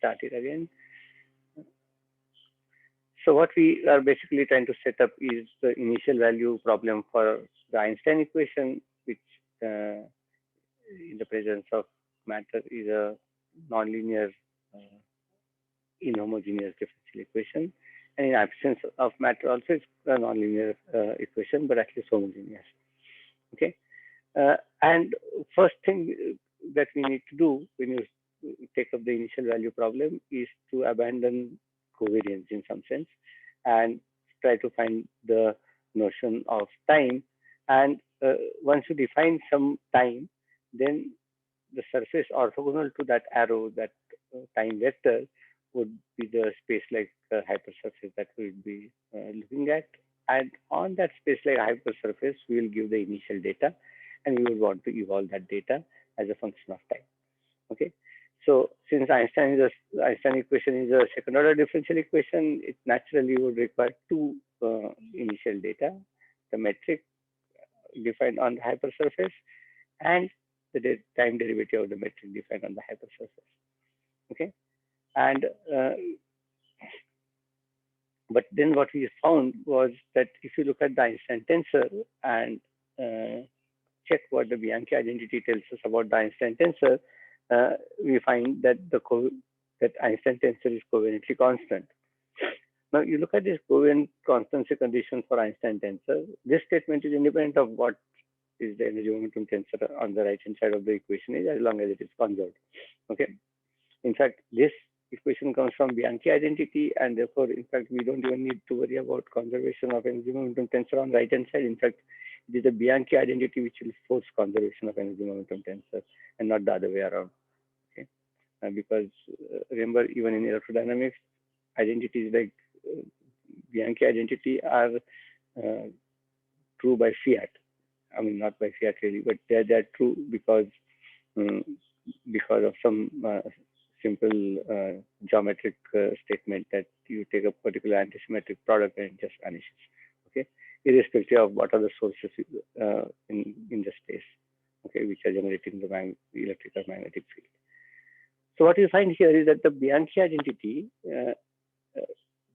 start it again. So what we are basically trying to set up is the initial value problem for the Einstein equation, which in the presence of matter is a nonlinear inhomogeneous differential equation, and in absence of matter also it's a nonlinear equation, but at least homogeneous. Okay, and first thing that we need to do when you take up the initial value problem is to abandon covariance in some sense and try to find the notion of time. And once you define some time, then the surface orthogonal to that arrow, that time vector, would be the space-like hypersurface that we'll be looking at. And on that space-like hypersurface, we will give the initial data, and we will want to evolve that data as a function of time. Okay. So since Einstein equation is a second-order differential equation, it naturally would require two initial data: the metric defined on the hypersurface and the time derivative of the metric defined on the hypersurface. Okay, and but then what we found was that if you look at the Einstein tensor and check what the Bianchi identity tells us about the Einstein tensor, we find that that Einstein tensor is covariantly constant. Now you look at this covariant constancy condition for Einstein tensor. This statement is independent of what is the energy momentum tensor on the right hand side of the equation is, as long as it is conserved. Okay. In fact, this equation comes from Bianchi identity, and therefore, in fact, we don't even need to worry about conservation of energy momentum tensor on the right hand side. In fact, it is the Bianchi identity which will force conservation of energy momentum tensor, and not the other way around. Okay, because remember, even in electrodynamics, identities like Bianchi identity are true by fiat. I mean, not by fiat really, but they're true because of some simple geometric statement that you take a particular antisymmetric product and it just vanishes. Okay, irrespective of what are the sources in the space, okay, which are generating the electric or magnetic field. So what you find here is that the Bianchi identity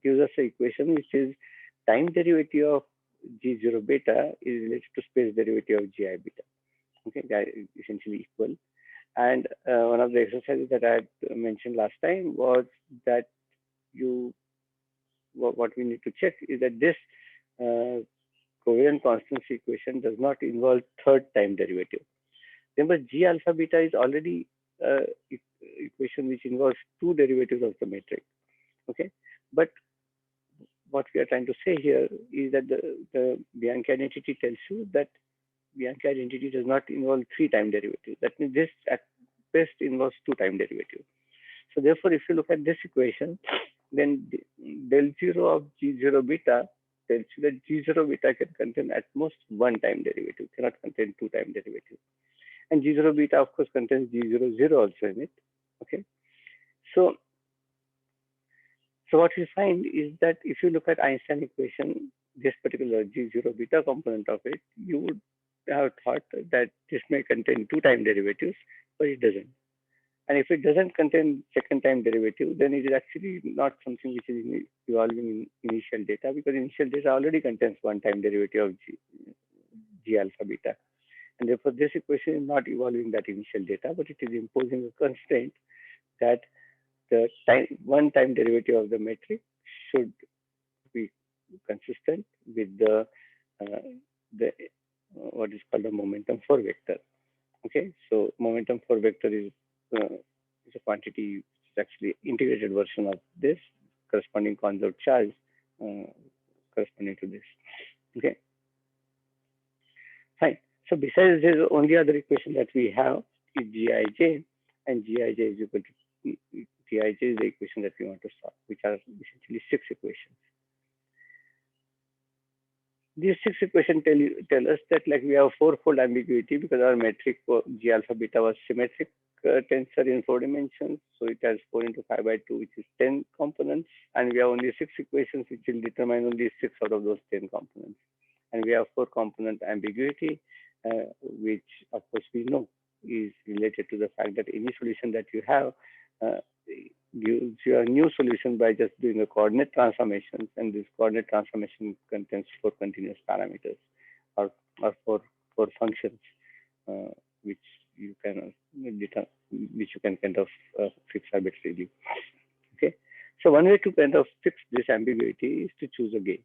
gives us an equation which is time derivative of G0 beta is related to space derivative of Gi beta. Okay, they are essentially equal. And one of the exercises that I had mentioned last time was that what we need to check is that this covariant constancy equation does not involve third time derivative. Remember, G alpha beta is already equation which involves two derivatives of the metric. Okay, but what we are trying to say here is that the Bianchi identity tells you that Bianchi identity does not involve three time derivatives. That means this at best involves two time derivatives. So therefore, if you look at this equation, then del zero of G0 beta tells you that G0 beta can contain at most one time derivative, cannot contain two time derivatives. And G0 beta, of course, contains G0 0 also in it. Okay. So what we find is that if you look at Einstein equation, this particular G0 beta component of it, you would have thought that this may contain two time derivatives, but it doesn't. And if it doesn't contain second time derivative, then it is actually not something which is evolving in initial data, because initial data already contains one time derivative of G alpha beta. And therefore, this equation is not evolving that initial data, but it is imposing a constraint that the one time derivative of the metric should be consistent with the what is called the momentum for vector. Okay, so momentum for vector is a quantity which is actually integrated version of this corresponding conserved charge corresponding to this. Okay, fine. So besides this, the only other equation that we have is Gij, and Gij is equal to Gij is the equation that we want to solve, which are essentially six equations. These six equations tell us that like we have fourfold ambiguity because our metric G alpha beta was symmetric tensor in 4 dimensions. So it has 4 into 5 by 2, which is 10 components. And we have only 6 equations, which will determine only 6 out of those 10 components. And we have 4 component ambiguity, which of course we know is related to the fact that any solution that you have, gives you a new solution by just doing a coordinate transformation, and this coordinate transformation contains four continuous parameters, or four functions, uh, which you can which you can kind of fix arbitrarily. Okay, so one way to kind of fix this ambiguity is to choose a gauge.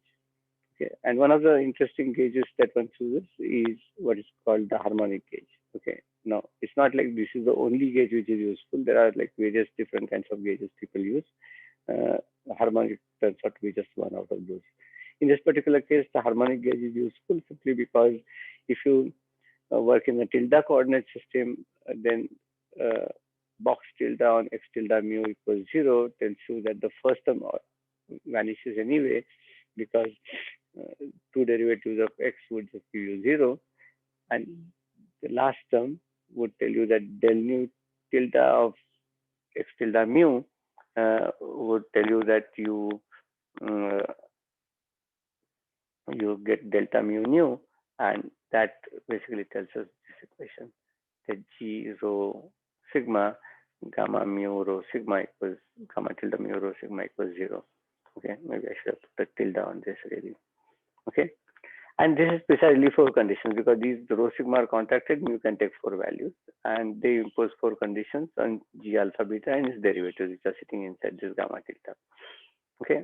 Okay, and one of the interesting gauges that one chooses is what is called the harmonic gauge. Okay, now it's not like this is the only gauge which is useful. There are like various different kinds of gauges people use. Harmonic turns out to be just one out of those. In this particular case, the harmonic gauge is useful simply because if you work in a tilde coordinate system, then uh, box tilde on x tilde mu equals 0 tells you that the first term vanishes anyway because two derivatives of x would just give you 0, and the last term would tell you that del nu tilde of x tilde mu would tell you that uh, you get delta mu nu, and that basically tells us this equation that g rho sigma gamma mu rho sigma equals gamma tilde mu rho sigma equals 0. Okay, maybe I should have put a tilde on this really. Okay, and this is precisely four conditions because these rho sigma are contracted, you can take four values, and they impose four conditions on g alpha beta and its derivatives which are sitting inside this gamma tilde. Okay,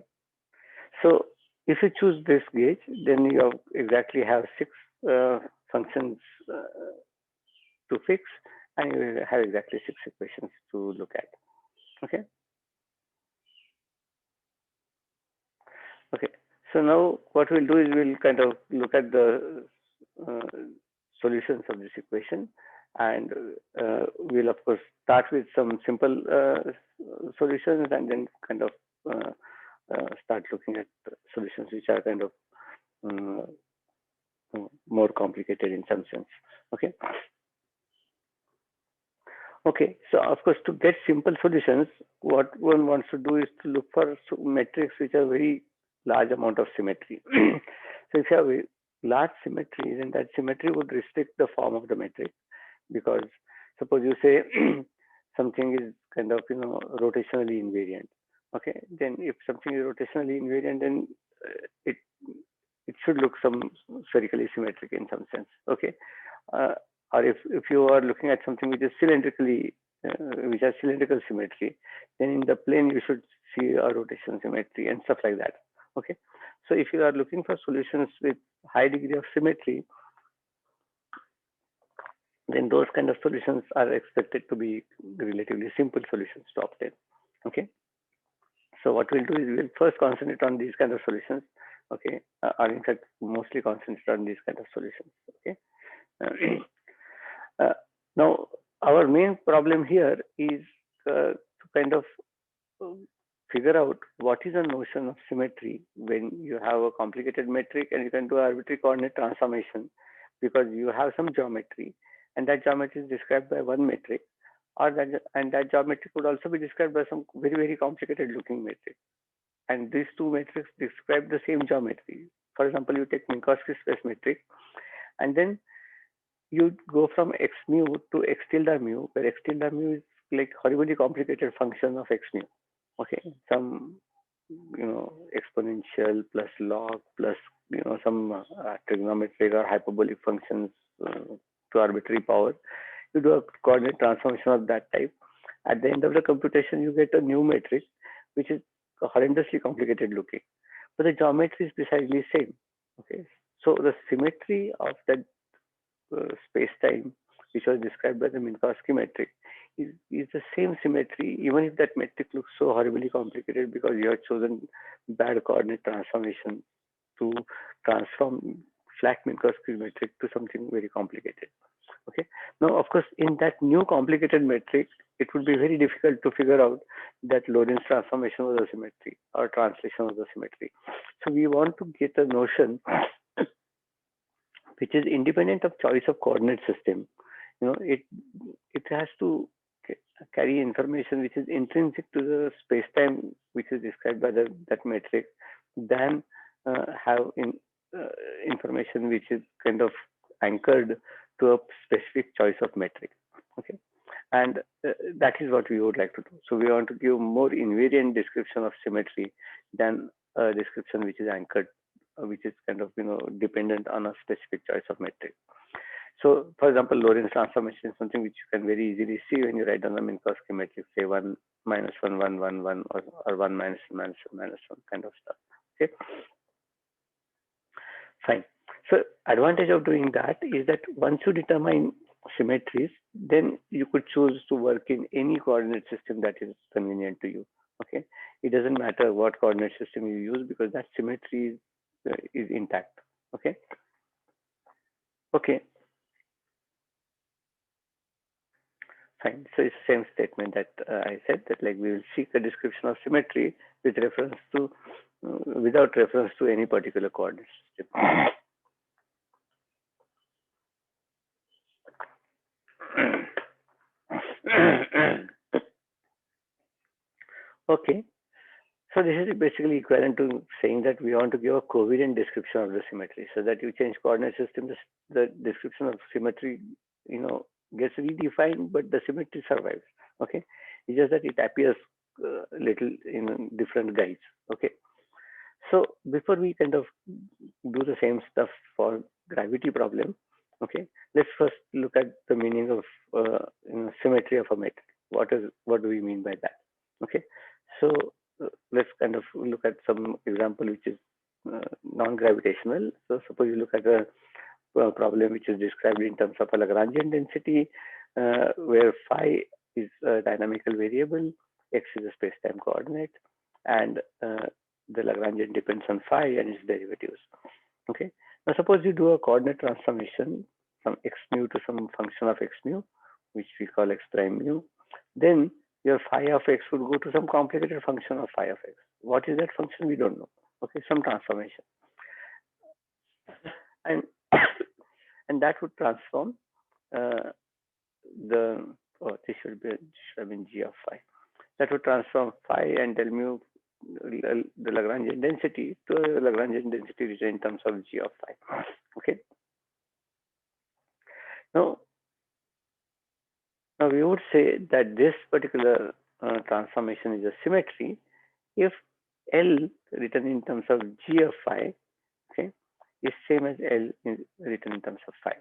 so if you choose this gauge, then you exactly have six functions to fix, and you will have exactly six equations to look at. Okay. Okay. So now what we'll do is we'll kind of look at the uh, solutions of this equation, and we'll of course start with some simple solutions, and then kind of start looking at solutions which are kind of more complicated in some sense. Okay. Okay, so of course, to get simple solutions, what one wants to do is to look for metrics which have very large amount of symmetry. So if you have a large symmetry, then that symmetry would restrict the form of the metric, because suppose you say something is kind of rotationally invariant. Okay, then if something is rotationally invariant, then it should look some spherically symmetric in some sense. Okay, uh, or if you are looking at something which is cylindrically which has cylindrical symmetry, then in the plane you should see a rotation symmetry and stuff like that. Okay, so if you are looking for solutions with high degree of symmetry, then those kind of solutions are expected to be relatively simple solutions to obtain. Okay, so what we'll do is we'll first concentrate on these kind of solutions. Okay, or in fact mostly concentrate on these kind of solutions. Okay. Now, our main problem here is to kind of figure out what is a notion of symmetry when you have a complicated metric and you can do arbitrary coordinate transformation because you have some geometry, and that geometry is described by one metric, or that geometry could also be described by some very, very complicated looking metric. And these two metrics describe the same geometry. For example, you take Minkowski space metric, and then you go from x mu to x tilde mu, where x tilde mu is like horribly complicated function of x mu. Okay, some exponential plus log plus some trigonometric or hyperbolic functions to arbitrary power. You do a coordinate transformation of that type. At the end of the computation, you get a new metric, which is horrendously complicated looking, but the geometry is precisely same. Okay, so the symmetry of that space-time, which was described by the Minkowski metric, is the same symmetry, even if that metric looks so horribly complicated because you have chosen bad coordinate transformation to transform flat Minkowski metric to something very complicated. Okay. Now, of course, in that new complicated metric, it would be very difficult to figure out that Lorentz transformation was a symmetry or translation was a symmetry. So we want to get a notion which is independent of choice of coordinate system. It has to carry information which is intrinsic to the space-time which is described by that metric, than have information which is kind of anchored to a specific choice of metric. Okay, And that is what we would like to do. So we want to give more invariant description of symmetry than a description which is anchored, which is kind of dependent on a specific choice of metric. So, for example, Lorentz transformation is something which you can very easily see when you write down the Minkowski schematic, say 1 minus 1, 1, 1, 1, or 1 minus 1 minus 1 minus 1 kind of stuff. Okay, fine. So, advantage of doing that is that once you determine symmetries, then you could choose to work in any coordinate system that is convenient to you. Okay, it doesn't matter what coordinate system you use because that symmetry is intact. Okay, okay. Fine. So it's the same statement that I said, that like we will seek a description of symmetry with reference to without reference to any particular coordinate system. Okay. So this is basically equivalent to saying that we want to give a covariant description of the symmetry, so that you change coordinate system, the description of symmetry, gets redefined, but the symmetry survives. Okay, it's just that it appears little in different guides. Okay, so before we kind of do the same stuff for gravity problem, okay, let's first look at the meaning of symmetry of a metric. What do we mean by that? Okay, so let's kind of look at some example which is non-gravitational. So suppose you look at a problem which is described in terms of a Lagrangian density, where phi is a dynamical variable, x is a space-time coordinate, and the Lagrangian depends on phi and its derivatives. Okay. Now suppose you do a coordinate transformation from x mu to some function of x mu, which we call x prime mu. Then your phi of x would go to some complicated function of phi of x. What is that function? We don't know. Okay, some transformation, and and that would transform the this should have been g of phi. That would transform phi and del mu, the Lagrangian density, to a Lagrangian density written in terms of g of phi. Okay. Now we would say that this particular transformation is a symmetry if L written in terms of g of phi, okay, is same as L written in terms of phi.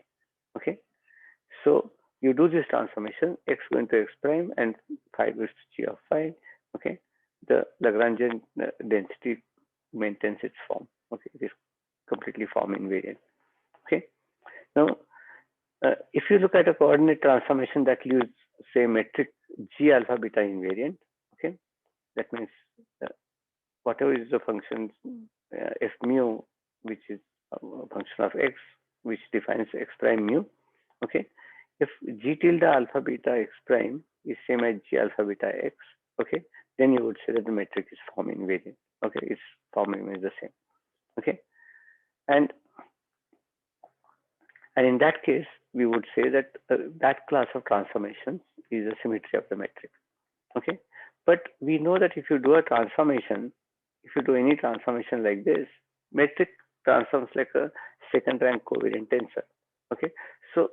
Okay. So you do this transformation, x going to x prime and phi goes to g of phi. Okay, the Lagrangian density maintains its form. Okay, it is completely form invariant. Okay, now if you look at a coordinate transformation that uses, say, metric g alpha beta invariant, okay, that means whatever is the function f mu, which is a function of x, which defines x prime mu. Okay, if g tilde alpha beta x prime is same as g alpha beta x, okay, then you would say that the metric is form invariant. Okay, its form is the same. Okay, and in that case, we would say that that class of transformations is a symmetry of the metric. Okay, but we know that if you do a transformation, if you do any transformation like this, metric transforms like a second rank covariant tensor. Okay, so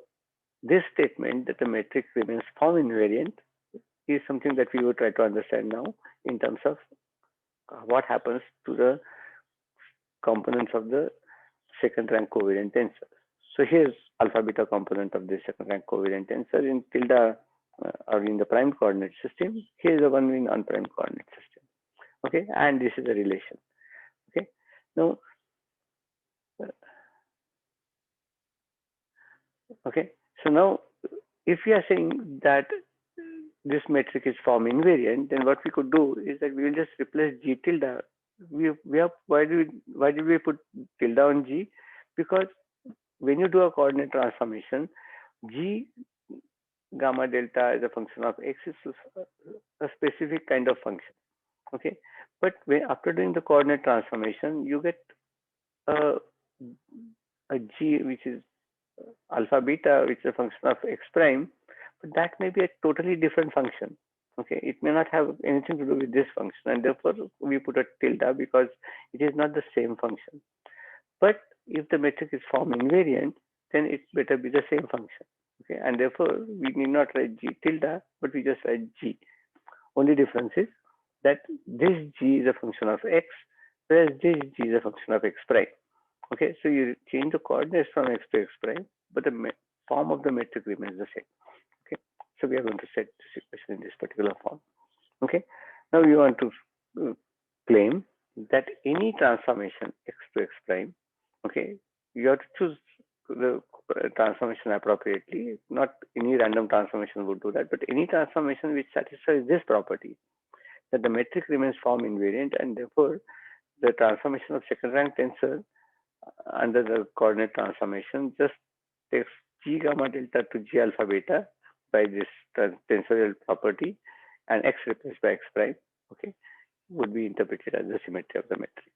this statement that the metric remains form invariant is something that we will try to understand now in terms of what happens to the components of the second rank covariant tensor. So here's alpha beta component of the second rank covariant tensor in tilde or in the prime coordinate system. Here's the one in unprime coordinate system. Okay, and this is a relation. Okay, now okay, so now if we are saying that this metric is form invariant, then what we could do is that we will just replace g tilde. We have why did we put tilde on g? Because when you do a coordinate transformation, g gamma delta as a function of x is a specific kind of function. Okay, but when after doing the coordinate transformation, you get a g which is alpha beta, which is a function of x prime, but that may be a totally different function. Okay, it may not have anything to do with this function, and therefore we put a tilde because it is not the same function. But if the metric is form invariant, then it better be the same function. Okay, and therefore we need not write G tilde, but we just write G. Only difference is that this G is a function of X, whereas this G is a function of X prime. Okay, so you change the coordinates from X to X prime, but the form of the metric remains the same. Okay, so we are going to set this equation in this particular form. Okay, now we want to claim that any transformation X to X prime, okay, you have to choose the transformation appropriately. Not any random transformation would do that, but any transformation which satisfies this property, that the metric remains form invariant, and therefore the transformation of second rank tensor under the coordinate transformation just takes G gamma delta to G alpha beta by this tensorial property, and X replaced by X prime, okay, would be interpreted as the symmetry of the metric.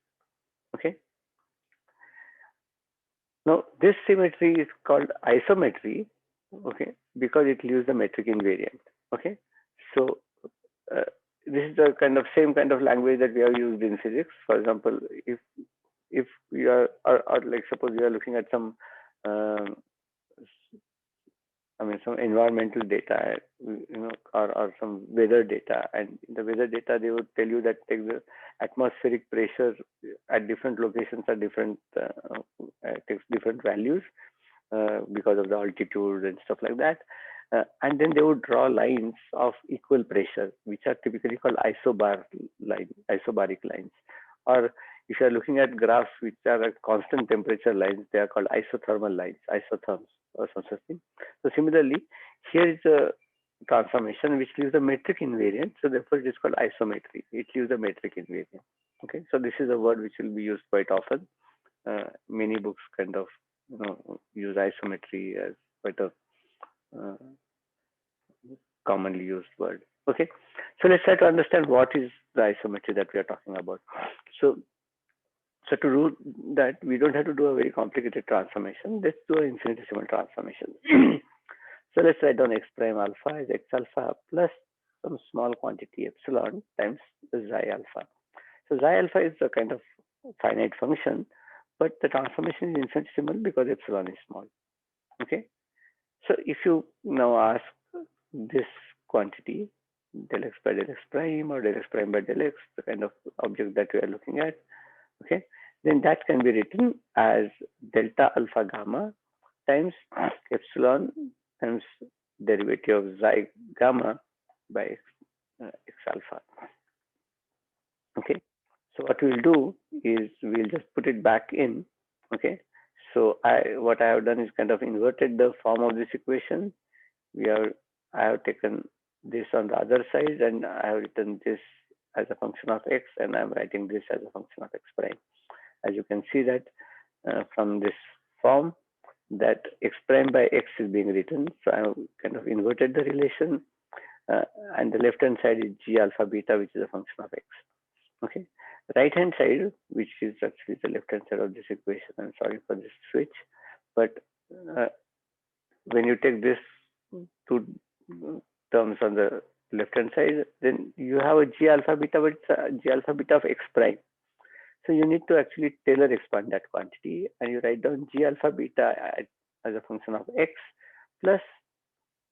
Okay. Now this symmetry is called isometry, okay, because it leaves the metric invariant. Okay. So uh, this is the kind of same kind of language that we have used in physics. For example, if we are, or like suppose we are looking at some um, I mean, some environmental data, or some weather data. And in the weather data, they would tell you that take the atmospheric pressure at different locations are different, takes different values because of the altitude and stuff like that. And then they would draw lines of equal pressure, which are typically called isobaric lines. Or if you are looking at graphs which are at constant temperature lines, they are called isothermal lines, isotherms or some such thing. So similarly, here is a transformation which leaves the metric invariant. So therefore, it is called isometry. It leaves the metric invariant. Okay, so this is a word which will be used quite often. Many books kind of use isometry as quite a uh, commonly used word. Okay, so let's try to understand what is the isometry that we are talking about. So so to do that, we don't have to do a very complicated transformation. Let's do an infinitesimal transformation. So let's write down x prime alpha as x alpha plus some small quantity epsilon times xi alpha. So xi alpha is a kind of finite function, but the transformation is infinitesimal because epsilon is small. Okay. So if you now ask this quantity del x by del x prime or del x prime by del x, the kind of object that we are looking at, okay, then that can be written as delta alpha gamma times epsilon times derivative of xi gamma by x alpha. Okay, so what we'll do is we'll just put it back in. Okay, so what I have done is kind of inverted the form of this equation. I have taken this on the other side, and I have written this as a function of x, and I'm writing this as a function of x prime. As you can see that from this form, that x prime by x is being written. So I have kind of inverted the relation, and the left hand side is g alpha beta, which is a function of x. Okay, right hand side, which is actually the left hand side of this equation. I'm sorry for this switch, but when you take this two terms on the left hand side, then you have a g alpha beta, but it's a g alpha beta of x prime. So you need to actually Taylor expand that quantity, and you write down g alpha beta as a function of x plus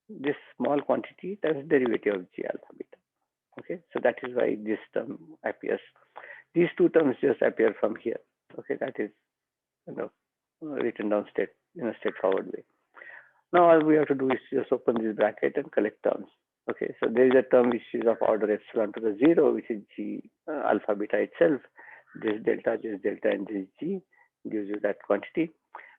this small quantity times derivative of g alpha beta. Okay, so that is why this term appears. These two terms just appear from here. Okay, that is written down in a straightforward way. Now all we have to do is just open this bracket and collect terms. Okay, so there is a term which is of order epsilon to the 0, which is g alpha beta itself. This delta, and this g gives you that quantity.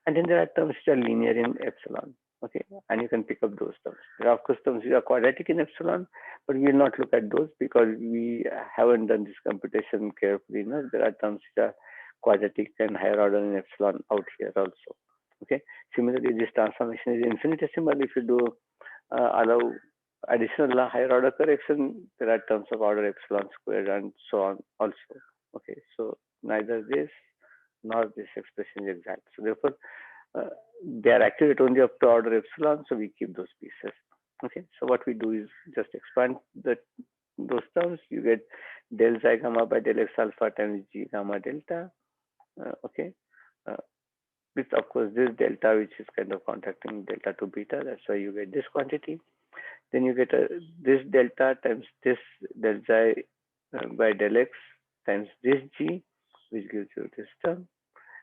And then there are terms which are linear in epsilon. Okay, and you can pick up those terms. There are of course terms which are quadratic in epsilon, but we will not look at those because we haven't done this computation carefully enough. There are terms which are quadratic and higher order in epsilon out here also. Okay, similarly, this transformation is infinitesimal. If you do allow additional higher order correction, there are terms of order epsilon squared and so on also. Okay, so neither this nor this expression is exact. So therefore, they are accurate only up to order epsilon, so we keep those pieces. Okay, so what we do is just expand those terms. You get del xi gamma by del x alpha times g gamma delta. Okay, with, of course, this delta, which is kind of contracting delta to beta. That's why you get this quantity. Then you get this delta times this del xi by del x times this g, which gives you this term.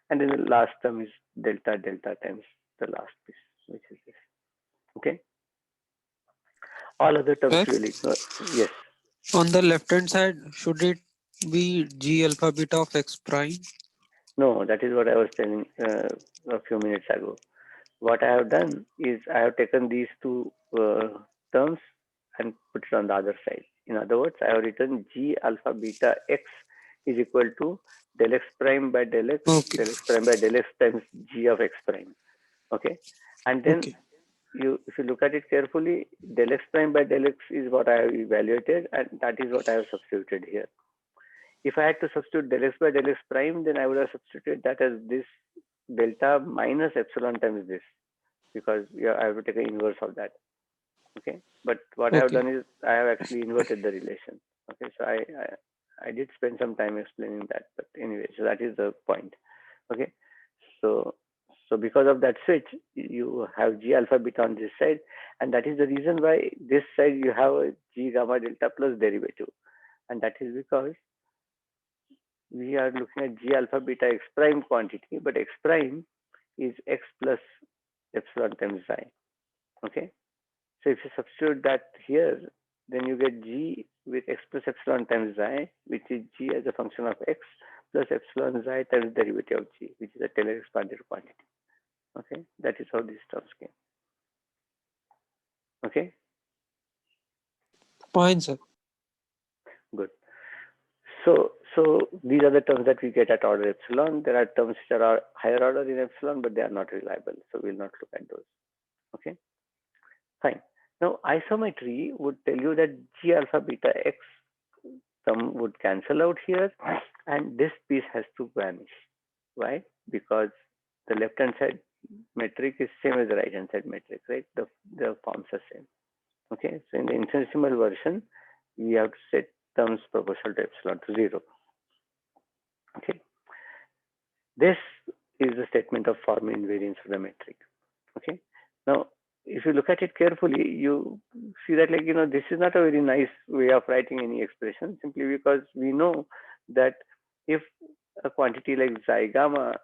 And then the last term is delta delta times the last piece, which is this. Okay. All other terms Sir, we will ignore. Yes. on the left hand side, should it be G alpha beta of x prime? No, that is what I was telling a few minutes ago. What I have done is I have taken these two terms and put it on the other side. In other words, I have written G alpha beta x is equal to Okay, del x prime by del x times G of x prime. Okay. And then okay, if you look at it carefully, del x prime by del x is what I have evaluated, and that is what I have substituted here. If I had to substitute del x by del x prime, then I would have substituted that as this delta minus epsilon times this, because I have to take an inverse of that. Okay, but what I have okay. done is I have actually inverted the relation. Okay, so I did spend some time explaining that, but anyway, so that is the point. Okay, so because of that switch, you have G alpha beta on this side, and that is the reason why this side you have a G gamma delta plus derivative, and that is because we are looking at G alpha beta x prime quantity, but x prime is x plus epsilon times xi. Okay, so if you substitute that here, then you get G with x plus epsilon times xi, which is G as a function of x plus epsilon xi times derivative of G, which is a Taylor expanded quantity. Okay, that is how these terms came. Okay, Fine, sir. good. So these are the terms that we get at order epsilon. There are terms which are higher order in epsilon, but they are not reliable. So we'll not look at those. Okay, fine. Now isometry would tell you that G alpha beta x term would cancel out here, and this piece has to vanish. Why? Because the left hand side metric is same as the right hand side metric, right? The forms are same. Okay, so in the infinitesimal version, we have to set terms proportional to epsilon to 0. Okay, this is the statement of form invariance of the metric. Okay, now if you look at it carefully, you see that, like, this is not a very nice way of writing any expression, simply because we know that if a quantity like xi gamma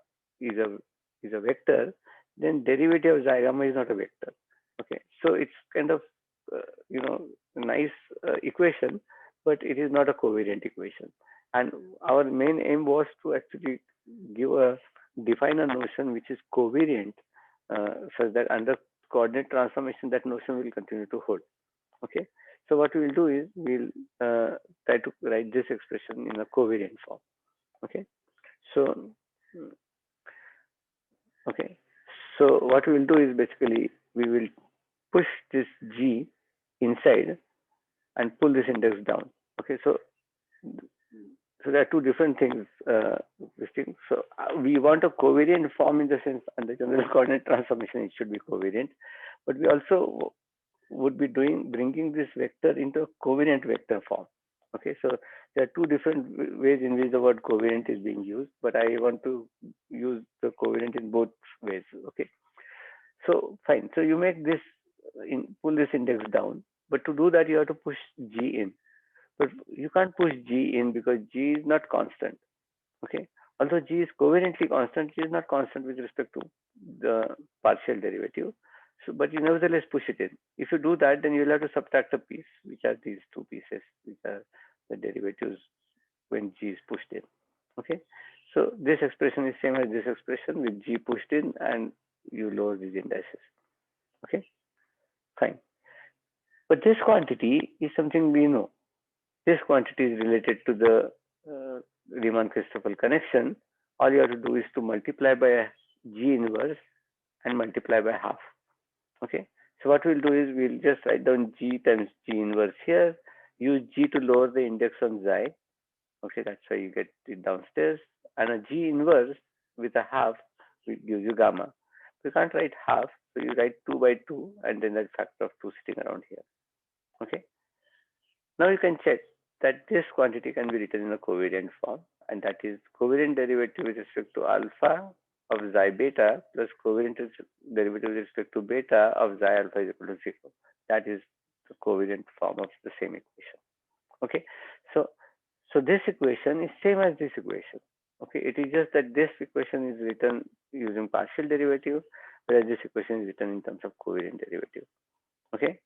is a vector, then derivative of xi gamma is not a vector. Okay, so it's kind of a nice equation, but it is not a covariant equation. And our main aim was to actually give a define a notion which is covariant, such that under coordinate transformation that notion will continue to hold. Okay, so what we will do is we'll try to write this expression in a covariant form. Okay, so okay, so what we will do is basically we will push this G inside and pull this index down. Okay, so there are two different things. So we want a covariant form in the sense under general coordinate transformation it should be covariant, but we also would be bringing this vector into a covariant vector form. Okay, so there are two different ways in which the word covariant is being used, but I want to use the covariant in both ways. Okay, so fine. So you make this pull this index down, but to do that you have to push G in. But you can't push G in because G is not constant. Okay. Although G is covariantly constant, G is not constant with respect to the partial derivative. So, but you nevertheless push it in. If you do that, then you'll have to subtract a piece, which are these two pieces, which are the derivatives when G is pushed in. Okay. So this expression is same as this expression with G pushed in, and you lower these indices. Okay. Fine. But this quantity is something we know. This quantity is related to the Riemann-Christoffel connection. All you have to do is to multiply by G inverse and multiply by half. Okay. So what we'll do is we'll just write down G times G inverse here. Use G to lower the index on xi. Okay, that's why you get it downstairs. And a G inverse with a half gives you gamma. You can't write half, so you write 2 by 2 and then that factor of 2 sitting around here. Okay. Now you can check that this quantity can be written in a covariant form, and that is covariant derivative with respect to alpha of xi beta plus covariant derivative with respect to beta of xi alpha is equal to 0. That is the covariant form of the same equation. Okay, so this equation is same as this equation. Okay, it is just that this equation is written using partial derivative, whereas this equation is written in terms of covariant derivative. Okay,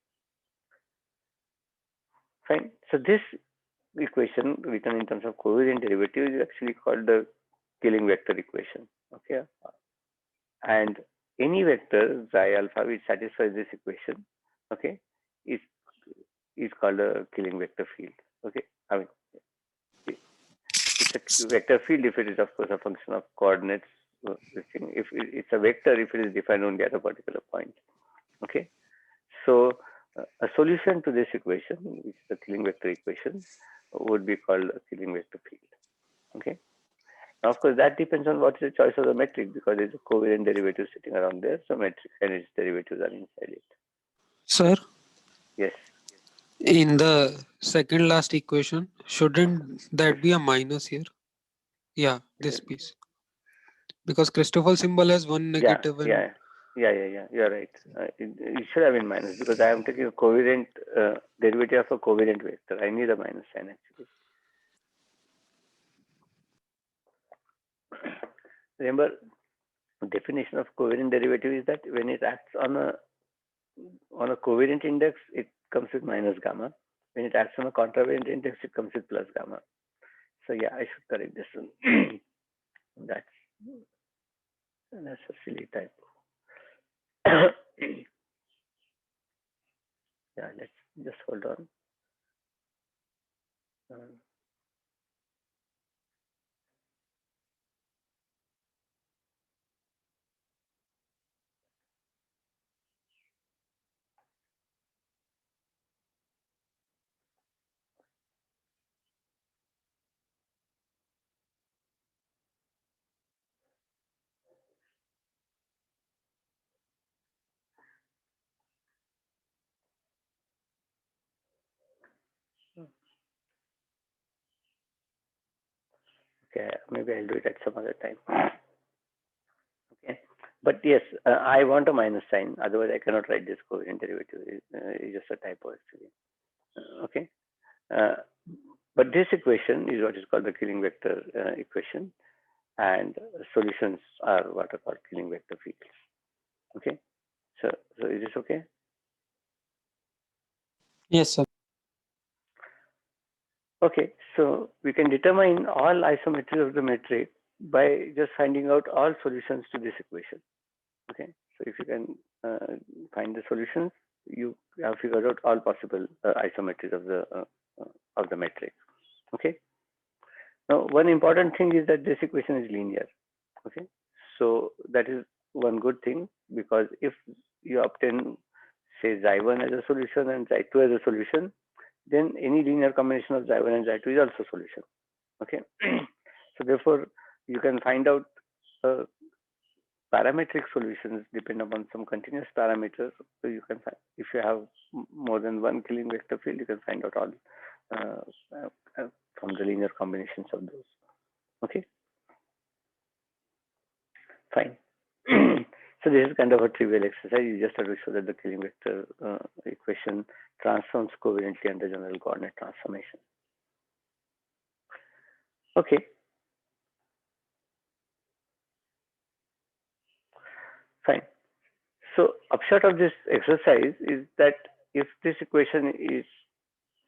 fine. So this equation written in terms of covariant derivative is actually called the Killing vector equation. Okay, and any vector xi alpha which satisfies this equation, okay, is called a Killing vector field. Okay, I mean it's a vector field if it is of course a function of coordinates. This thing, if it's a vector if it is defined only at a particular point. Okay, so a solution to this equation, which is the Killing vector equation, would be called a Killing vector field. Okay. Now, of course, that depends on what is the choice of the metric because there's a covariant derivative sitting around there. So metric and its derivatives are inside it. Sir, Yes. in the second last equation, shouldn't that be a minus here? Yeah, this piece. Because Christoffel symbol has one Yeah, negative and yeah. You're right. It should have been minus because I am taking a covariant derivative of a covariant vector. I need a minus sign actually. Remember, definition of covariant derivative is that when it acts on a covariant index, it comes with minus gamma. When it acts on a contravariant index, it comes with plus gamma. So yeah, I should correct this one. that's a silly typo. Yeah, let's just hold on. Um, okay, maybe I'll do it at some other time. Okay, but yes, I want a minus sign. Otherwise, I cannot write this covariant derivative. It's just a typo actually. Okay, uh, but this equation is what is called the Killing vector equation, and solutions are what are called Killing vector fields. Okay, so is this okay? yes, sir. Okay, so we can determine all isometries of the metric by just finding out all solutions to this equation. Okay, so if you can find the solutions, you have figured out all possible isometries of the metric. Okay. Now, one important thing is that this equation is linear. Okay, so that is one good thing because if you obtain say xi1 as a solution and xi2 as a solution, then any linear combination of xi1 and xi2 is also a solution. Okay, so therefore you can find out parametric solutions depend upon some continuous parameters. So you can find if you have more than one Killing vector field, you can find out all uh, from the linear combinations of those. Okay, fine. So this is kind of a trivial exercise. You just have to show that the Killing vector equation transforms covariantly under general coordinate transformation. Okay. Fine. So upshot of this exercise is that if this equation is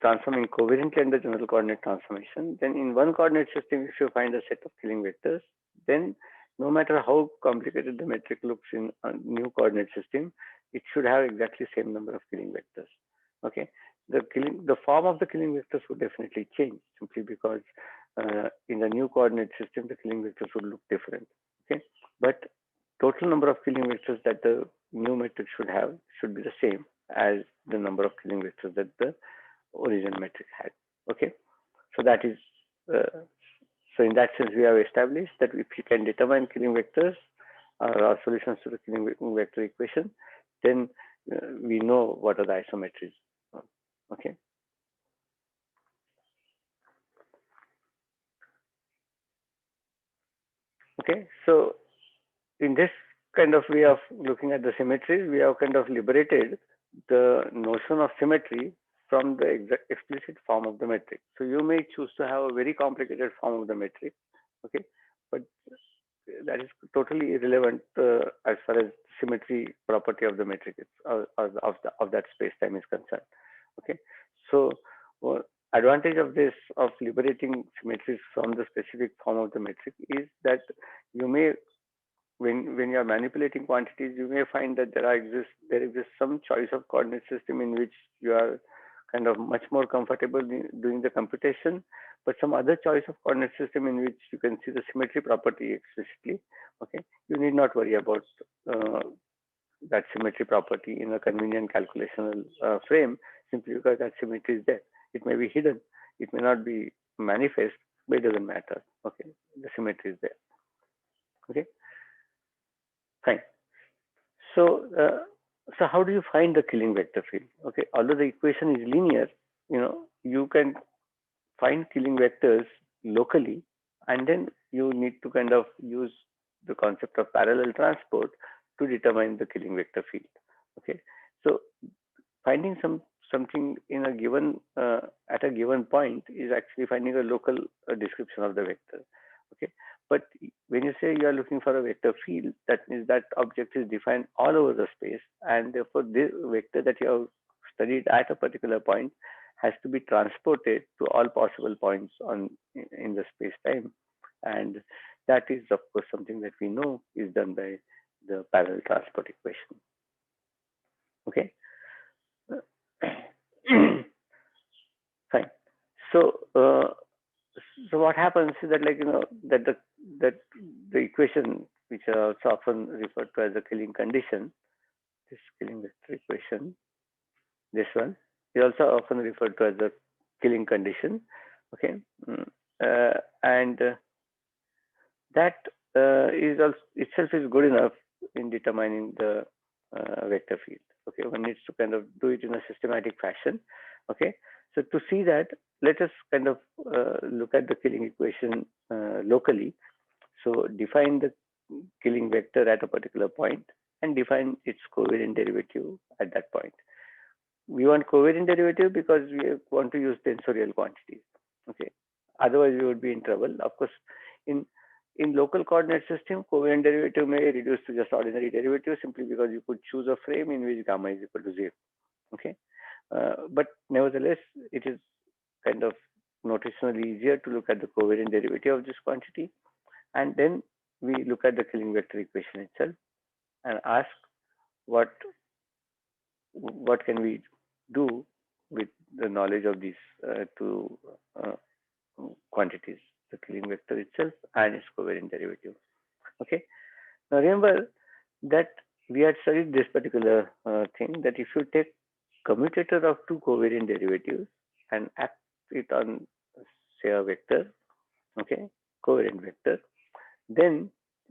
transforming covariantly under general coordinate transformation, then in one coordinate system, if you find a set of Killing vectors, then no matter how complicated the metric looks in a new coordinate system, it should have exactly the same number of Killing vectors. Okay, the form of the Killing vectors would definitely change simply because in the new coordinate system, the Killing vectors would look different. Okay, but total number of Killing vectors that the new metric should have should be the same as the number of Killing vectors that the original metric had. Okay, so that is so in that sense we have established that if we can determine Killing vectors or solutions to the Killing vector equation, then we know what are the isometries. Okay. Okay, so in this kind of way of looking at the symmetries, we have kind of liberated the notion of symmetry from the explicit form of the metric. So you may choose to have a very complicated form of the metric, okay, but that is totally irrelevant as far as symmetry property of the metric is, of that space time is concerned. Okay, so advantage of this of liberating symmetries from the specific form of the metric is that you may when you are manipulating quantities, you may find that there exists some choice of coordinate system in which you are kind of much more comfortable in doing the computation, but some other choice of coordinate system in which you can see the symmetry property explicitly. Okay, you need not worry about uh, that symmetry property in a convenient calculational frame simply because that symmetry is there. It may be hidden, it may not be manifest, but it doesn't matter. Okay, the symmetry is there. Okay, fine. So, so how do you find the killing vector field? Okay, although the equation is linear, you can find killing vectors locally, and then you need to kind of use the concept of parallel transport to determine the killing vector field. Okay, so finding something in a given at a given point is actually finding a local description of the vector. Okay, but when you say you are looking for a vector field, that means that object is defined all over the space, and therefore this vector that you have studied at a particular point has to be transported to all possible points in the space time, and that is of course something that we know is done by the parallel transport equation. Okay. Fine. So, so what happens is that, that the equation, which are also often referred to as the killing condition, this killing vector equation, this one is also often referred to as the killing condition. Okay, and that is also itself is good enough in determining the vector field. Okay, one needs to kind of do it in a systematic fashion. Okay, so to see that, let us kind of look at the killing equation locally. So define the killing vector at a particular point and define its covariant derivative at that point. We want covariant derivative because we want to use tensorial quantities. Okay, otherwise we would be in trouble. Of course, in local coordinate system, covariant derivative may reduce to just ordinary derivative simply because you could choose a frame in which gamma is equal to 0. Okay, but nevertheless, it is kind of notationally easier to look at the covariant derivative of this quantity, and then we look at the killing vector equation itself and ask what can we do with the knowledge of these two uh, quantities, the killing vector itself and its covariant derivative. Okay. Now remember that we had studied this particular thing, that if you take commutator of two covariant derivatives and act it on, say, a vector, okay, covariant vector, then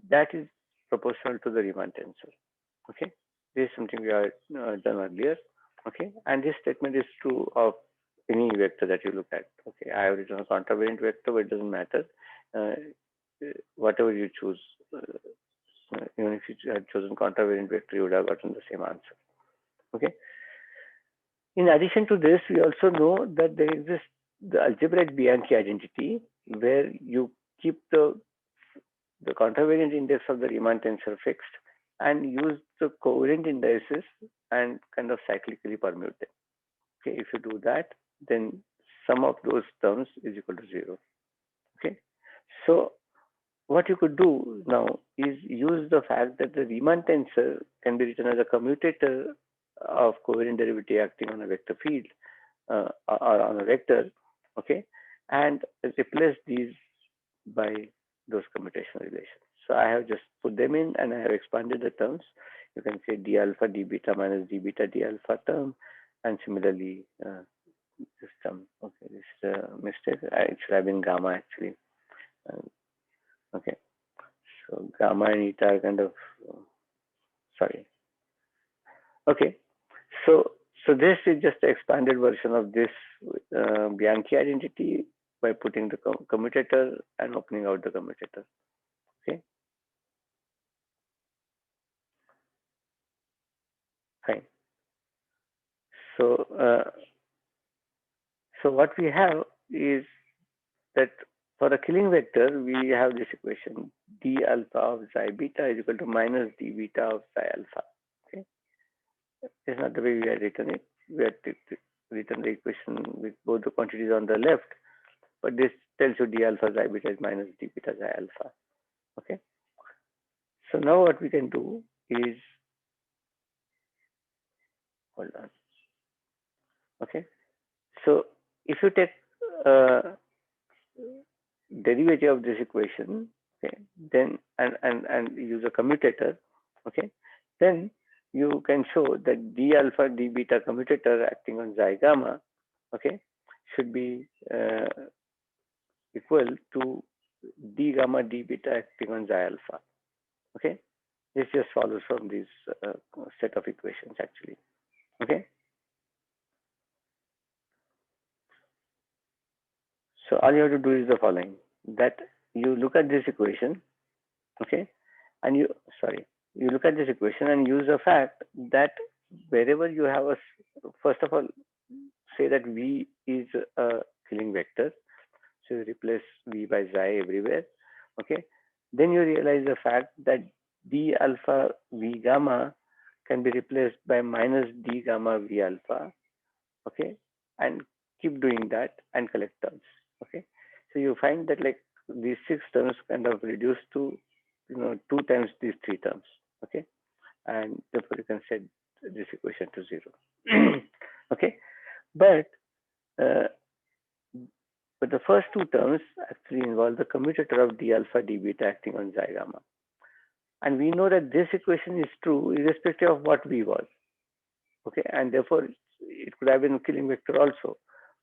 that is proportional to the Riemann tensor. Okay, this is something we have done earlier. Okay, and this statement is true of any vector that you look at. Okay, I have written a contravariant vector, but it doesn't matter. Uh, Whatever you choose, even if you had chosen contravariant vector, you would have gotten the same answer. Okay. In addition to this, we also know that there exists the algebraic Bianchi identity, where you keep the contravariant index of the Riemann tensor fixed and use the covariant indices and kind of cyclically permute them. Okay, if you do that, then sum of those terms is equal to 0. Okay, so what you could do now is use the fact that the Riemann tensor can be written as a commutator of covariant derivative acting on a vector field or on a vector, okay, and replace these by those commutational relations. So I have just put them in and I have expanded the terms. You can say d alpha d beta minus d beta d alpha term, and similarly this term. Okay, this is a mistake. It should have been gamma actually. Okay, so gamma and eta are kind of sorry. Okay, so this is just an expanded version of this Bianchi identity by putting the commutator and opening out the commutator. Okay. So, so what we have is that for a killing vector, we have this equation d alpha of psi beta is equal to minus d beta of psi alpha. Okay, this is not the way we had written it. We had written the equation with both the quantities on the left, but this tells you d alpha psi beta is minus d beta psi alpha. Okay, so now what we can do is, hold on. Okay, so if you take derivative of this equation, okay, then and use a commutator, okay, then you can show that d alpha d beta commutator acting on xi gamma, okay, should be equal to d gamma d beta acting on xi alpha. Okay, this just follows from this set of equations actually. Okay, so all you have to do is the following: that you look at this equation, okay, and you look at this equation and use the fact that wherever you have a, first of all, say that v is a killing vector, so you replace v by xi everywhere, okay, then you realize the fact that d alpha v gamma can be replaced by minus d gamma v alpha, okay, and keep doing that and collect terms, okay. So you find that like these 6 terms kind of reduce to 2 times these 3 terms, okay, and therefore you can set this equation to 0. Okay, but uh, but the first 2 terms actually involve the commutator of d alpha d beta acting on xi gamma, and we know that this equation is true irrespective of what v was, okay, and therefore it could have been a killing vector also,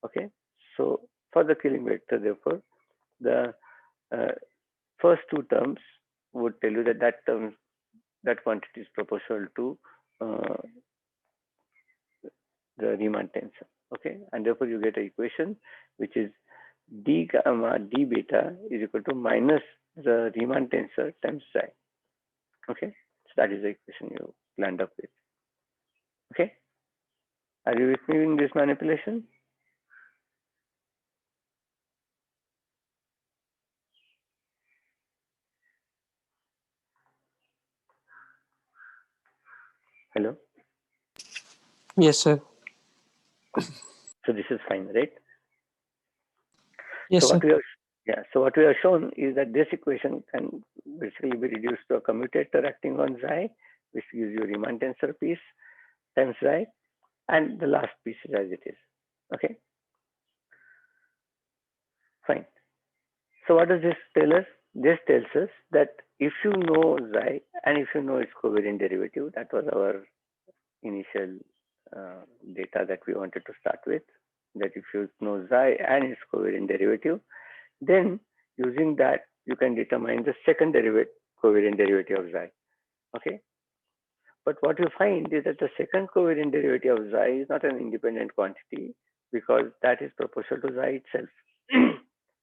okay. So for the killing vector, therefore the uh, first 2 terms would tell you that that quantity is proportional to uh, the Riemann tensor, okay, and therefore you get an equation which is d gamma d beta is equal to minus the Riemann tensor times psi, okay. So that is the equation you land up with, okay. Are you with me in this manipulation? Hello. Yes, sir. So this is fine, right? So Yes, sir. what we have, yeah, so what we have shown is that this equation can basically be reduced to a commutator acting on psi, which gives you Riemann tensor piece times psi, and the last piece is as it is. Okay, fine. So what does this tell us? This tells us that if you know psi and if you know its covariant derivative, that was our initial data that we wanted to start with, that if you know psi and its covariant derivative, then using that you can determine the second covariant derivative of psi. Okay, but what you find is that the second covariant derivative of psi is not an independent quantity because that is proportional to psi itself.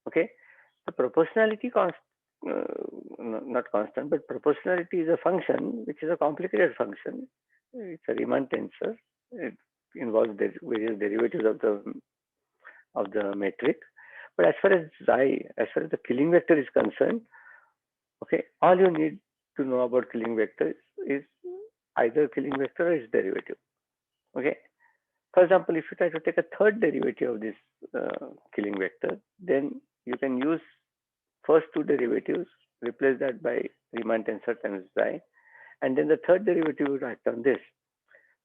Okay, the proportionality not constant, but proportionality is a function which is a complicated function. It's a Riemann tensor. It involves various derivatives of the metric. But as far as psi, as far as the killing vector is concerned, okay, all you need to know about killing vector is either killing vector or its derivative. Okay. For example, if you try to take a third derivative of this killing vector, then you can use first 2 derivatives, replace that by Riemann tensor times psi, and then the third derivative would act on this.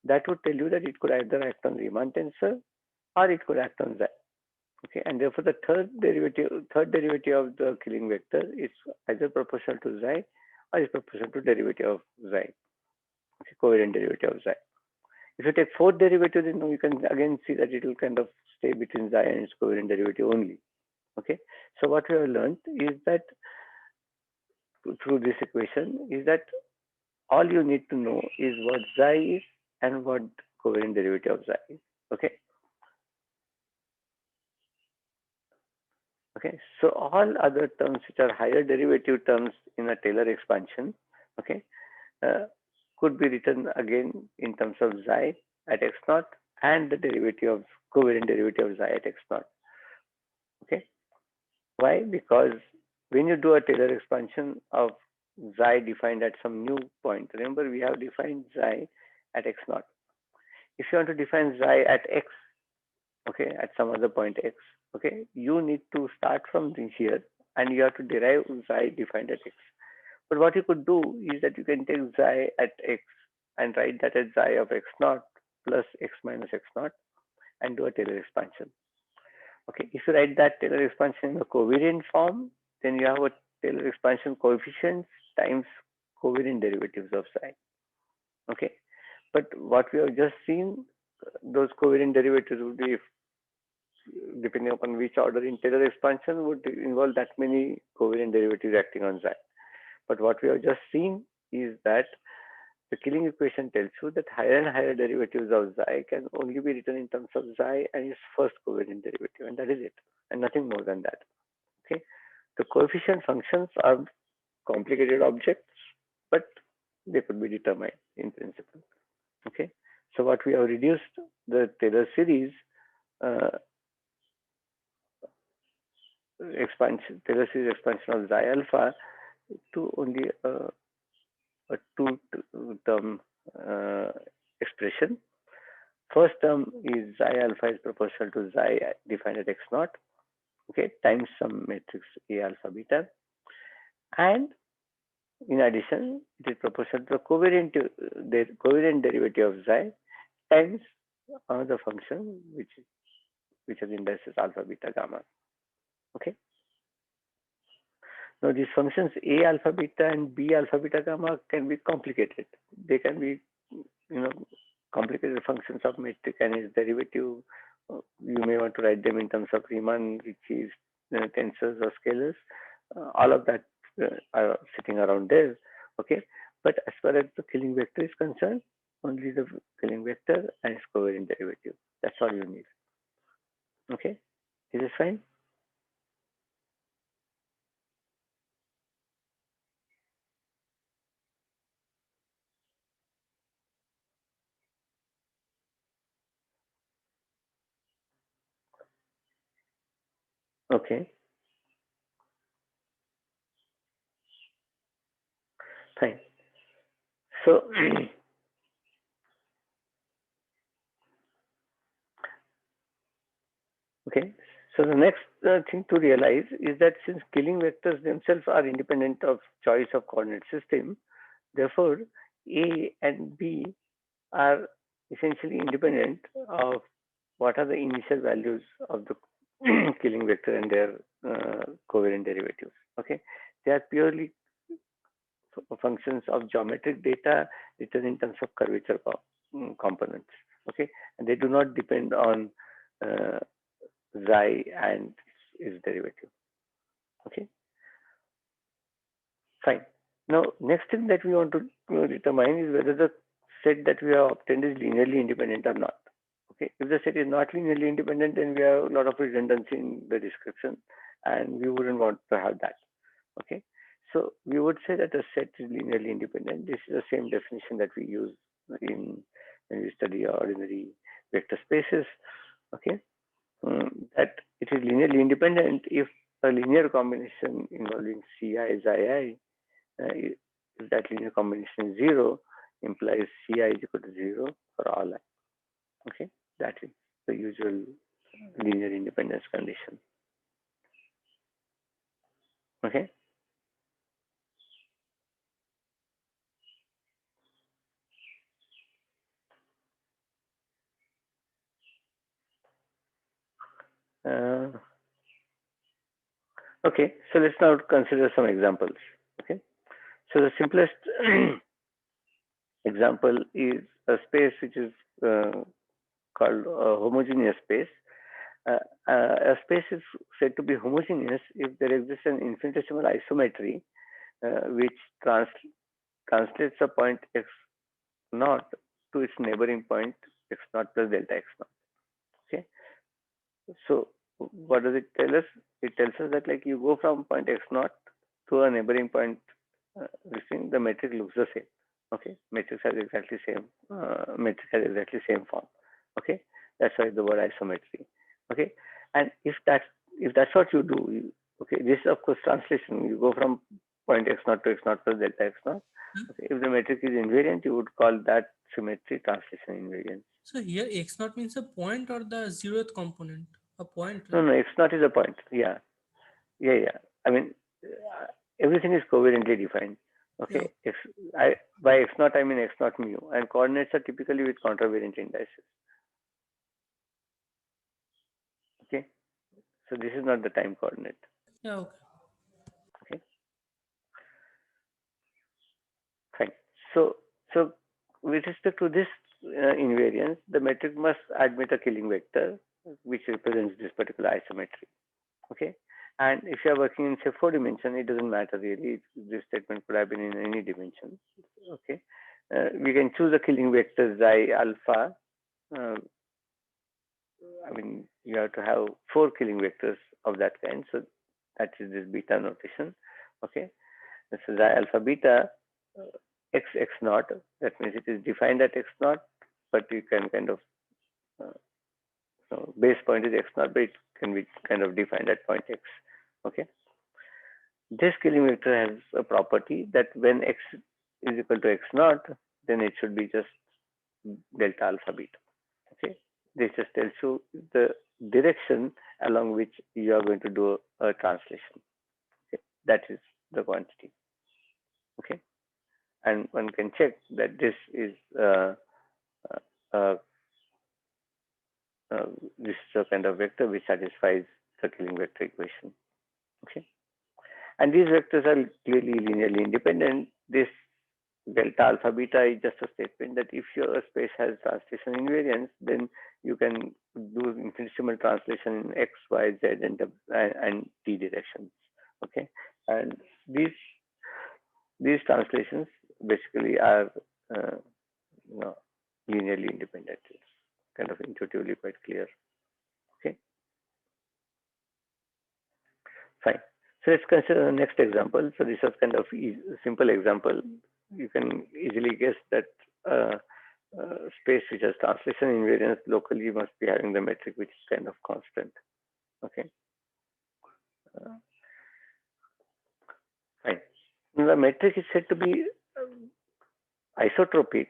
That would tell you that it could either act on Riemann tensor or it could act on psi. Okay, and therefore the third derivative of the killing vector is either proportional to psi or is proportional to derivative of psi. Okay, covariant derivative of psi. If you take fourth derivative, then you can again see that it will kind of stay between psi and its covariant derivative only. Okay, so what we have learned is that through this equation is that all you need to know is what psi is and what covariant derivative of psi is. Okay. Okay. So all other terms which are higher derivative terms in a Taylor expansion, okay, uh, could be written again in terms of psi at x naught and the derivative of covariant derivative of xi at x naught. Okay, why? Because when you do a Taylor expansion of xi defined at some new point, remember we have defined xi at x naught. If you want to define xi at x, okay, at some other point x, okay, you need to start from here and you have to derive xi defined at x. But what you could do is that you can take xi at x and write that as xi of x naught plus x minus x naught and do a Taylor expansion. Okay, if you write that Taylor expansion in the covariant form, then you have a Taylor expansion coefficients times covariant derivatives of psi. Okay, but what we have just seen, those covariant derivatives would be, depending upon which order in Taylor expansion, would involve that many covariant derivatives acting on psi. But what we have just seen is that the Killing equation tells you that higher and higher derivatives of xi can only be written in terms of xi and its first covariant derivative, and that is it, and nothing more than that. Okay, the coefficient functions are complicated objects, but they could be determined in principle. Okay, so what we have reduced the Taylor series Taylor series expansion of xi alpha to only a two-term expression. First term is xi alpha is proportional to xi defined at x naught, okay, times some matrix A alpha beta, and in addition, it is proportional to the covariant derivative of xi times another function which has indices alpha, beta, gamma. Okay. Now these functions A alpha, beta, and B alpha, beta, gamma can be complicated. They can be, complicated functions of metric and its derivative. You may want to write them in terms of Riemann, which is tensors or scalars. All of that are sitting around there. Okay, but as far as the Killing vector is concerned, only the Killing vector and its covariant derivative. That's all you need. Okay, is this fine? Okay, fine. So okay, so the next thing to realize is that since Killing vectors themselves are independent of choice of coordinate system, therefore A and B are essentially independent of what are the initial values of the Killing vector and their covariant derivatives. Okay, they are purely functions of geometric data written in terms of curvature components. Okay, and they do not depend on uh, xi and its derivative. Okay, fine. Now, next thing that we want to determine is whether the set that we have obtained is linearly independent or not. Okay, if the set is not linearly independent, then we have a lot of redundancy in the description, and we wouldn't want to have that. Okay, so we would say that a set is linearly independent. This is the same definition that we use in when we study ordinary vector spaces. Okay, that it is linearly independent if a linear combination involving Ci is Ii, if that linear combination is 0, implies Ci is equal to 0 for all I. Okay, that is the usual linear independence condition. Okay. Uh, okay, so let's now consider some examples. Okay, so the simplest example is a space which is called a homogeneous space. A space is said to be homogeneous if there exists an infinitesimal isometry which translates a point x naught to its neighboring point x naught plus delta x naught. Okay, so what does it tell us? It tells us that like you go from point x naught to a neighboring point, the metric looks the same. Okay, metric has exactly same form. Okay, that's why the word isometry. Okay, and if that's what you do, okay, this is of course translation. You go from point x naught to x naught plus delta x naught. Huh? Okay, if the metric is invariant, you would call that symmetry translation invariance. So here x naught means a point or the zeroth component, a point, No, right? no, x naught is a point. Yeah, yeah, yeah. I mean, everything is covariantly defined. Yeah. Okay, by x naught I mean x naught mu, and coordinates are typically with contravariant indices. Okay, so this is not the time coordinate. Yeah. Okay. Okay, fine. So, so with respect to this invariance, the metric must admit a killing vector which represents this particular isometry. Okay, and if you are working in say 4 dimension, it doesn't matter really. This statement could have been in any dimension. Okay, we can choose a killing vector xi alpha. Uh, I mean, you have to have 4 killing vectors of that kind. So that is this beta notation. Okay, this is xi alpha beta x x naught. That means it is defined at x naught, but you can kind of uh, so base point is x naught, but it can be kind of defined at point x. Okay, this killing vector has a property that when x is equal to x naught, then it should be just delta alpha beta. Okay, this just tells you the direction along which you are going to do a translation. Okay, that is the quantity. Okay, and one can check that this is uh, uh, uh, this is a kind of vector which satisfies the killing vector equation. Okay, and these vectors are clearly linearly independent. This delta alpha beta is just a statement that if your space has translation invariance, then you can do infinitesimal translation in x, y, z, and t directions. Okay, and these translations basically are uh, you know, linearly independent. It's kind of intuitively quite clear. Okay, fine. So let's consider the next example. So this is kind of simple example. You can easily guess that space which has translation invariance locally must be having the metric which is kind of constant. Okay, uh, fine. Now, the metric is said to be isotropic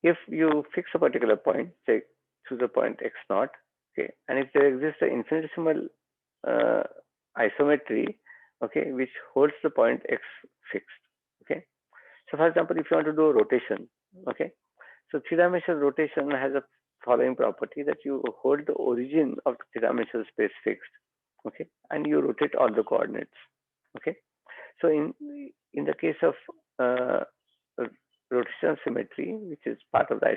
if you fix a particular point, say choose a point x naught, okay, and if there exists an infinitesimal uh, isometry, okay, which holds the point x fixed, okay. So, for example, if you want to do a rotation, okay, so three-dimensional rotation has a following property that you hold the origin of the three-dimensional space fixed, okay, and you rotate all the coordinates, okay. So in the case of uh, rotational symmetry, which is part of the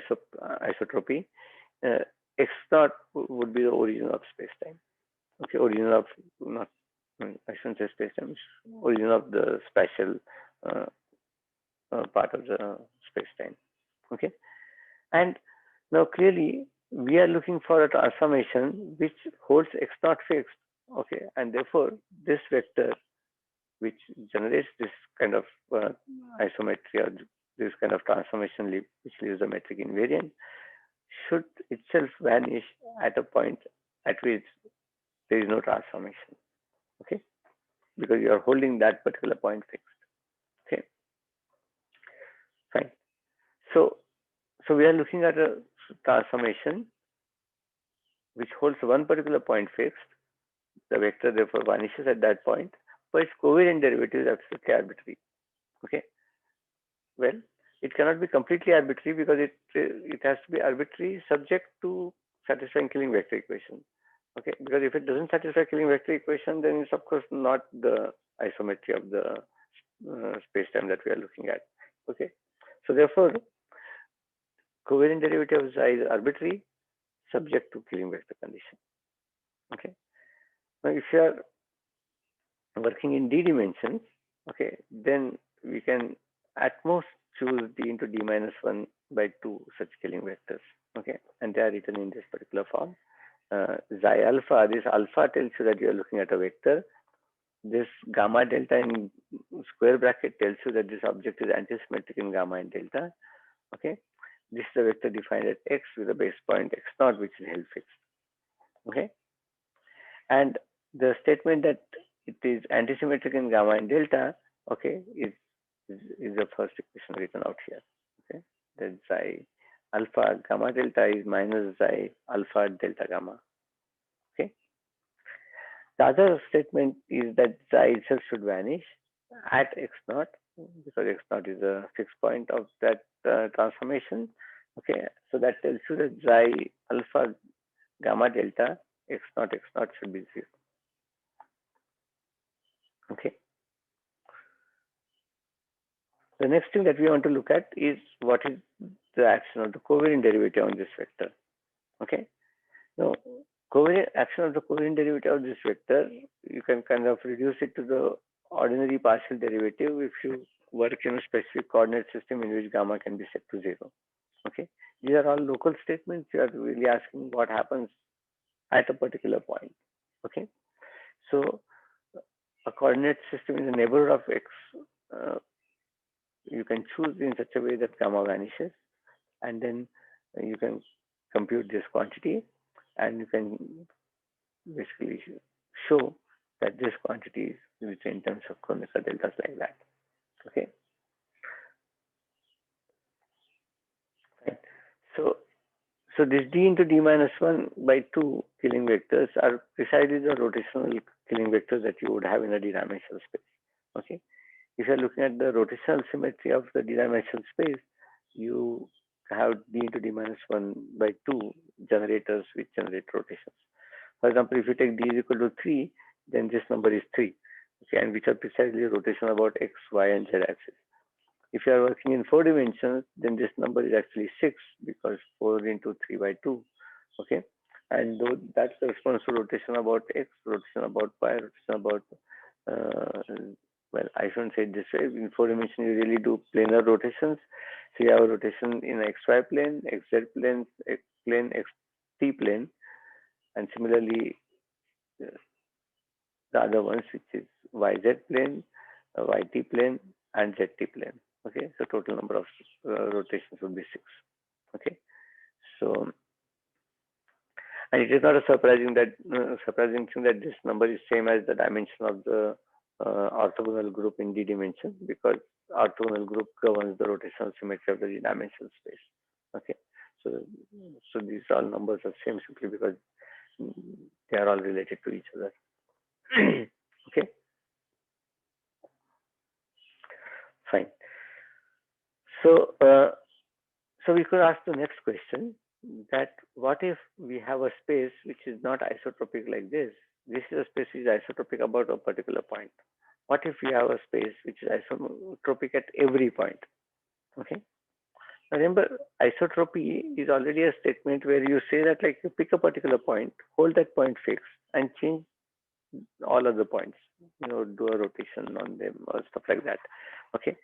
isotropy, uh, x naught would be the origin of space-time. Okay, origin of not I shouldn't say space-time, origin of the spatial uh, part of the space-time. Okay, and now clearly we are looking for a transformation which holds x naught fixed. Okay, and therefore this vector which generates this kind of isometry or this kind of transformation which leaves the metric invariant should itself vanish at a point at which there is no transformation. Okay, because you are holding that particular point fixed. Okay, fine. So we are looking at a transformation which holds one particular point fixed. The vector therefore vanishes at that point, but its covariant derivative is absolutely arbitrary. Okay, well, it cannot be completely arbitrary because it has to be arbitrary subject to satisfying killing vector equation. Okay, because if it doesn't satisfy killing vector equation, then it's of course not the isometry of the space-time that we are looking at. Okay, so therefore, covariant derivative of psi is arbitrary subject to killing vector condition. Okay, now if you are working in d dimensions, okay, then we can at most choose d into d minus 1 by 2 such scaling vectors. Okay, and they are written in this particular form. Xi alpha, this alpha tells you that you are looking at a vector. This gamma delta in square bracket tells you that this object is antisymmetric in gamma and delta. Okay, this is a vector defined at x with a base point x naught, which is held fixed. Okay, and the statement that it is antisymmetric in gamma and delta, okay, is the first equation written out here. Okay, that psi alpha gamma delta is minus psi alpha delta gamma. Okay, the other statement is that psi itself should vanish at x naught, because x naught is a fixed point of that transformation. Okay, so that tells you that psi alpha gamma delta x naught should be 0. Okay. The next thing that we want to look at is what is the action of the covariant derivative on this vector. Okay. Now, action of the covariant derivative of this vector, you can kind of reduce it to the ordinary partial derivative if you work in a specific coordinate system in which gamma can be set to 0. Okay. These are all local statements. You are really asking what happens at a particular point. Okay. So, a coordinate system in the neighborhood of x, you can choose in such a way that gamma vanishes, and then you can compute this quantity, and you can basically show that this quantity is in terms of Kronecker deltas like that. Okay. Right. So this d into d minus 1 by 2 killing vectors are precisely the rotational killing vectors that you would have in a d-dimensional space. Okay. If you're looking at the rotational symmetry of the d-dimensional space, you have d into d minus 1 by 2 generators which generate rotations. For example, if you take d is equal to 3, then this number is 3, okay, and which are precisely rotation about x, y, and z axis. If you are working in 4 dimensions, then this number is actually 6, because 4 into 3 by 2, okay, and though that's the response to rotation about x, rotation about y, rotation about well, I shouldn't say it this way. In 4 dimensions, you really do planar rotations. So you have a rotation in xy plane, xz plane, xt plane, and similarly the other ones, which is yz plane, yt plane, and zt plane. Okay, so total number of rotations would be 6. Okay, so and it is not a surprising thing that this number is same as the dimension of the orthogonal group in d dimension, because orthogonal group governs the rotational symmetry of the d dimensional space. Okay, so these all numbers are same simply because they are all related to each other. Okay, fine. So so we could ask the next question, that what if we have a space which is not isotropic like this? This is a space which is isotropic about a particular point. What if we have a space which is isotropic at every point? Okay. Now remember, isotropy is already a statement where you say that, like, you pick a particular point, hold that point fixed, and change all other points. You know, do a rotation on them or stuff like that. Okay.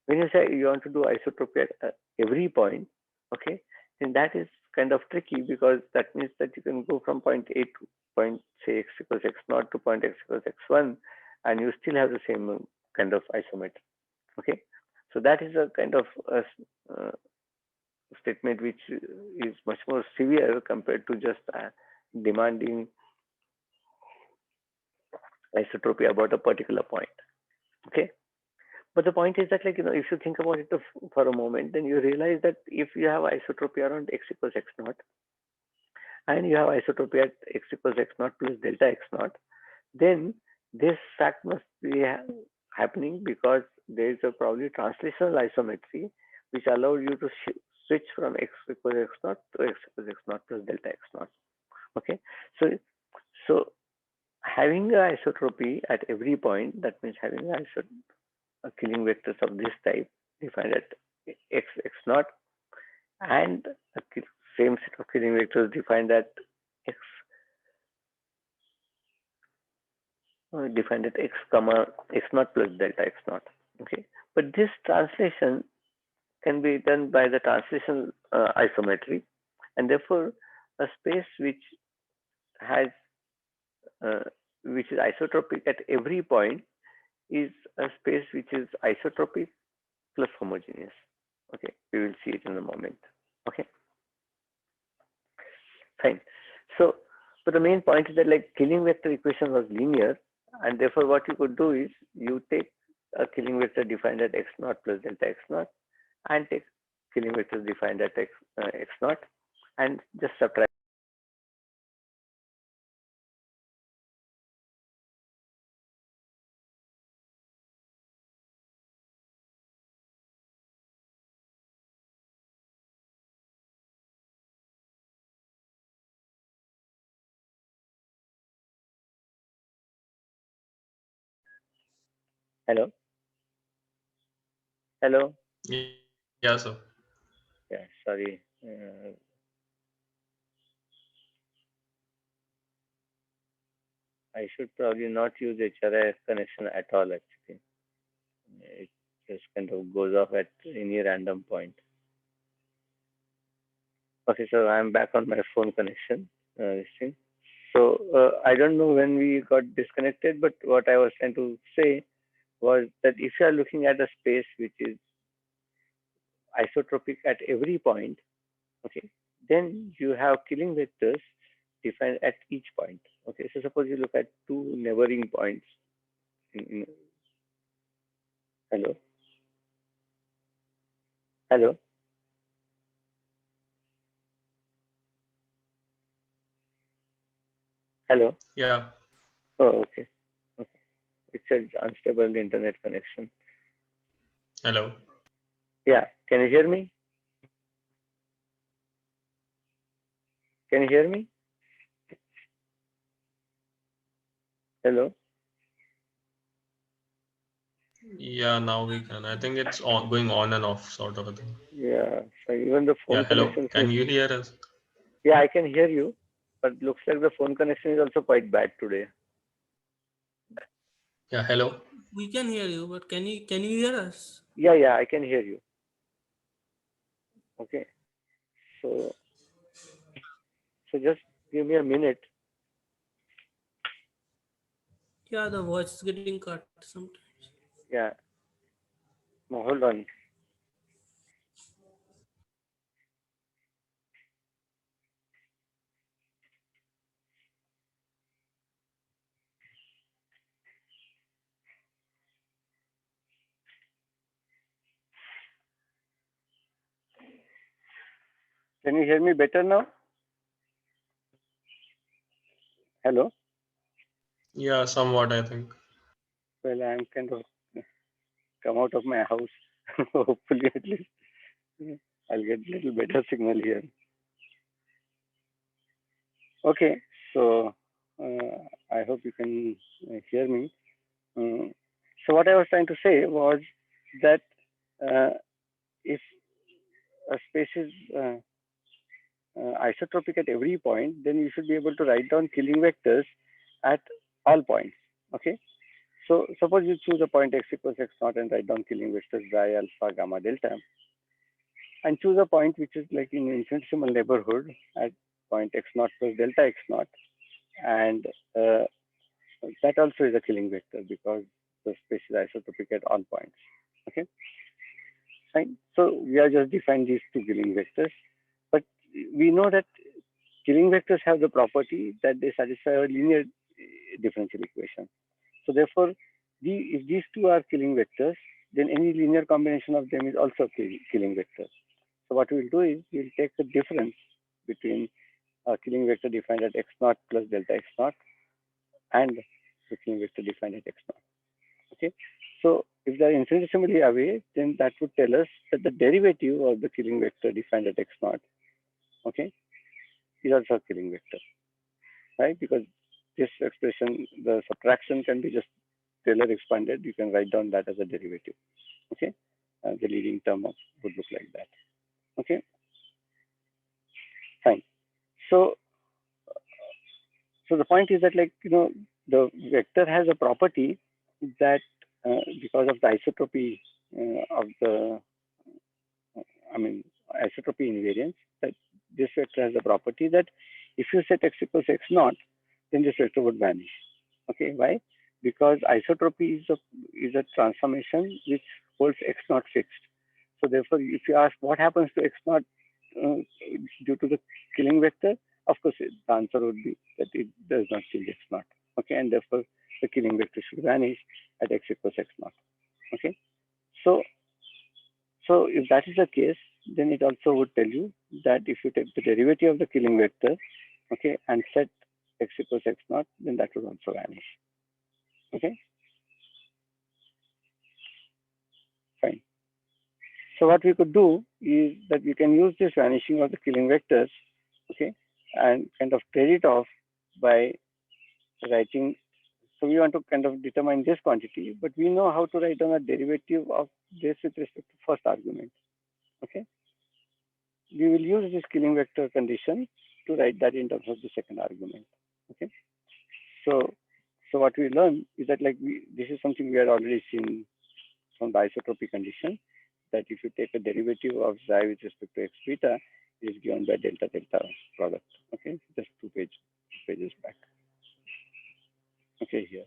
When you say you want to do isotropy at every point, okay, then that is kind of tricky, because that means that you can go from point A to point, say, x equals x naught to point x equals x1, and you still have the same kind of isometry. Okay, so that is a kind of statement which is much more severe compared to just demanding isotropy about a particular point. Okay. But the point is that, like, if you think about it for a moment, then you realize that if you have isotropy around x equals x naught, and you have isotropy at x equals x naught plus delta x naught, then this fact must be happening because there is a probably translational isometry which allows you to switch from x equals x naught to x equals x naught plus delta x naught. Okay, so having a isotropy at every point, that means having a killing vectors of this type defined at x naught, and a same set of killing vectors defined at x comma x naught plus delta x naught. Okay, but this translation can be done by the translation isometry, and therefore a space which has which is isotropic at every point is a space which is isotropic plus homogeneous. Okay, we will see it in a moment. Okay, fine. So, but the main point is that like killing vector equation was linear, and therefore what you could do is you take a killing vector defined at x naught plus delta x naught, and take killing vector defined at x naught, and just subtract. Hello, hello. Yeah, sir. Yeah, sorry. I should probably not use HRIS connection at all. Actually, it just kind of goes off at any random point. Okay, so I'm back on my phone connection. This thing. So I don't know when we got disconnected, but what I was trying to say was that if you are looking at a space which is isotropic at every point, okay, then you have killing vectors defined at each point. Okay, so suppose you look at two neighboring points. Hello, hello, hello. Yeah. Oh, okay. Okay. It says unstable internet connection. Hello. Yeah, can you hear me? Can you hear me? Hello. Yeah, now we can. I think it's going on and off sort of a thing. Yeah. So even the Yeah, phone hello. connection Can seems. you hear us? Yeah, I can hear you, but looks like the phone connection is also quite bad today. Yeah, hello. We can hear you, but can you hear us? Yeah, yeah, I can hear you. Okay. So just give me a minute. Yeah, the voice is getting cut sometimes. Yeah. No, hold on. Can you hear me better now? Hello. Yeah, somewhat, I think. Well, I'm kind of come out of my house. Hopefully, at least I'll get a little better signal here. Okay. So I hope you can hear me. So what I was trying to say was that uh, if a space is isotropic at every point, then you should be able to write down killing vectors at all points. Okay. So suppose you choose a point x equals x naught and write down killing vectors xi, alpha, gamma, delta, and choose a point which is like in infinitesimal neighborhood at point x naught plus delta x naught, and uh, that also is a killing vector because the space is isotropic at all points. Okay, fine. So we are just defined these two killing vectors, but we know that killing vectors have the property that they satisfy a linear differential equation. So therefore, if these two are killing vectors, then any linear combination of them is also a killing vector. So what we'll do is we'll take the difference between a killing vector defined at x naught plus delta x naught and the killing vector defined at x naught. Okay. So if they're infinitesimally away, then that would tell us that the derivative of the killing vector defined at x naught, okay, is also a killing vector, right? Because this expression, the subtraction can be just Taylor expanded. You can write down that as a derivative. Okay, the leading term would look like that. Okay, fine. So the point is that like the vector has a property that because of the isotropy of the I mean isotropy invariance, that this vector has a property that if you set x equals x naught, then this vector would vanish. Okay, why? Because isotropy is a transformation which holds x naught fixed. So therefore, if you ask what happens to x naught due to the killing vector, of course, the answer would be that it does not change x naught. Okay, and therefore the killing vector should vanish at x equals x naught. Okay, so if that is the case, then it also would tell you that if you take the derivative of the killing vector, okay, and set x equals x naught, then that would also vanish. Okay, fine. So what we could do is that we can use this vanishing of the killing vectors, okay, and kind of trade it off by writing. So we want to kind of determine this quantity, but we know how to write down a derivative of this with respect to first argument. Okay, we will use this killing vector condition to write that in terms of the second argument. Okay, so what we learn is that this is something we had already seen from the isotropy condition, that if you take a derivative of xi with respect to x beta, it is given by delta delta product. Okay, just two pages back. Okay, here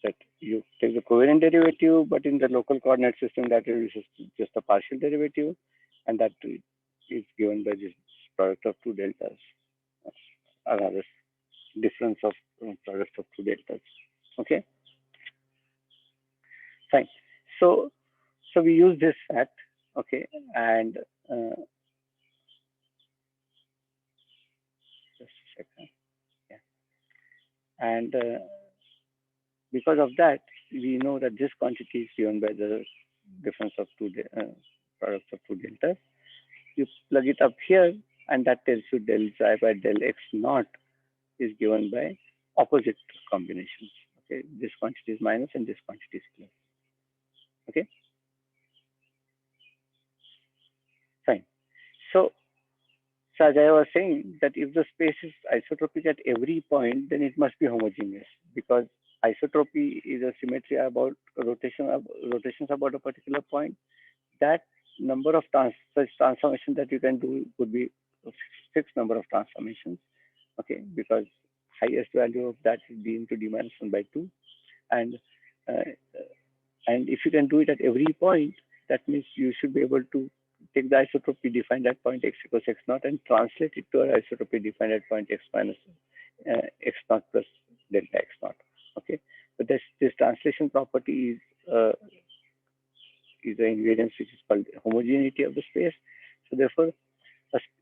that you take the covariant derivative, but in the local coordinate system that is just a partial derivative, and that is given by this product of two deltas, or rather difference of products of two deltas. Okay, fine. So we use this fact, okay, and just a second, yeah, and because of that, we know that this quantity is given by the difference of two products of two deltas. You plug it up here, and that tells you del xi by del x naught is given by opposite combinations. Okay, this quantity is minus and this quantity is plus. Okay, fine. So as I was saying, that if the space is isotropic at every point, then it must be homogeneous, because isotropy is a symmetry about rotations about a particular point. That number of such transformations that you can do would be a fixed number of transformations. Okay, because highest value of that is d into d minus 1 by 2, and if you can do it at every point, that means you should be able to take the isotropy defined at point x equals x naught and translate it to an isotropy defined at point x minus x naught plus delta x naught. Okay, but this translation property is an invariance which is called homogeneity of the space. So therefore,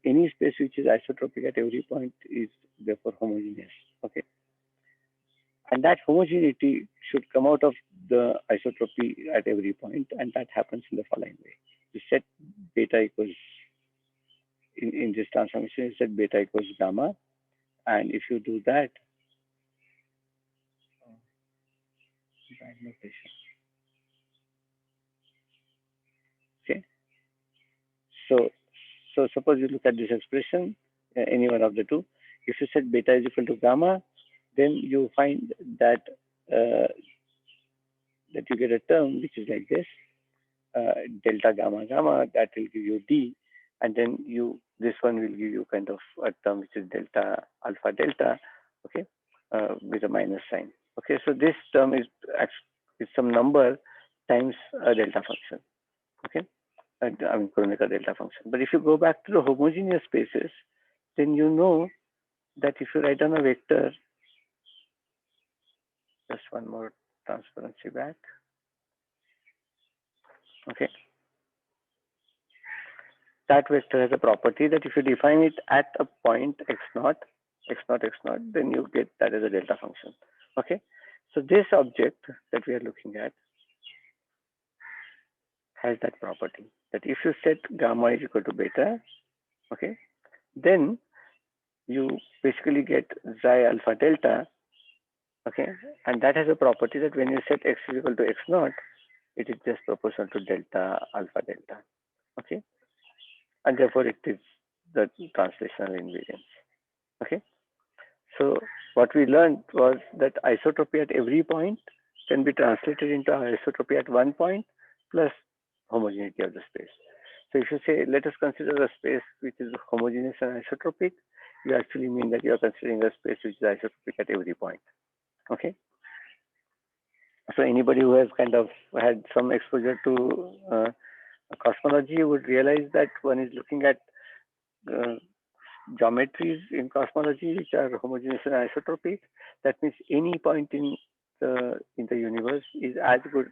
any space which is isotropic at every point is therefore homogeneous. Okay, and that homogeneity should come out of the isotropy at every point, and that happens in the following way. You set beta equals, in this transformation, you set beta equals gamma, and if you do that, okay, so suppose you look at this expression, any one of the two. If you set beta is equal to gamma, then you find that that you get a term which is like this, delta gamma gamma, that will give you d, and then this one will give you kind of a term which is delta alpha delta, okay, with a minus sign. Okay, so this term is some number times a delta function. Okay, I mean Kronecker delta function. But if you go back to the homogeneous spaces, then you know that if you write down a vector, just one more transparency back. Okay, that vector has a property that if you define it at a point x naught, then you get that as a delta function. Okay, so this object that we are looking at has that property that if you set gamma is equal to beta, okay, then you basically get xi alpha delta, okay, and that has a property that when you set x is equal to x naught, it is just proportional to delta alpha delta, okay, and therefore it is the translational invariance. Okay, so what we learned was that isotropy at every point can be translated into isotropy at one point plus homogeneity of the space. So if you say, let us consider a space which is homogeneous and isotropic, you actually mean that you are considering a space which is isotropic at every point. Okay. So anybody who has kind of had some exposure to cosmology, you would realize that one is looking at uh, geometries in cosmology which are homogeneous and isotropic. That means any point in the universe is as good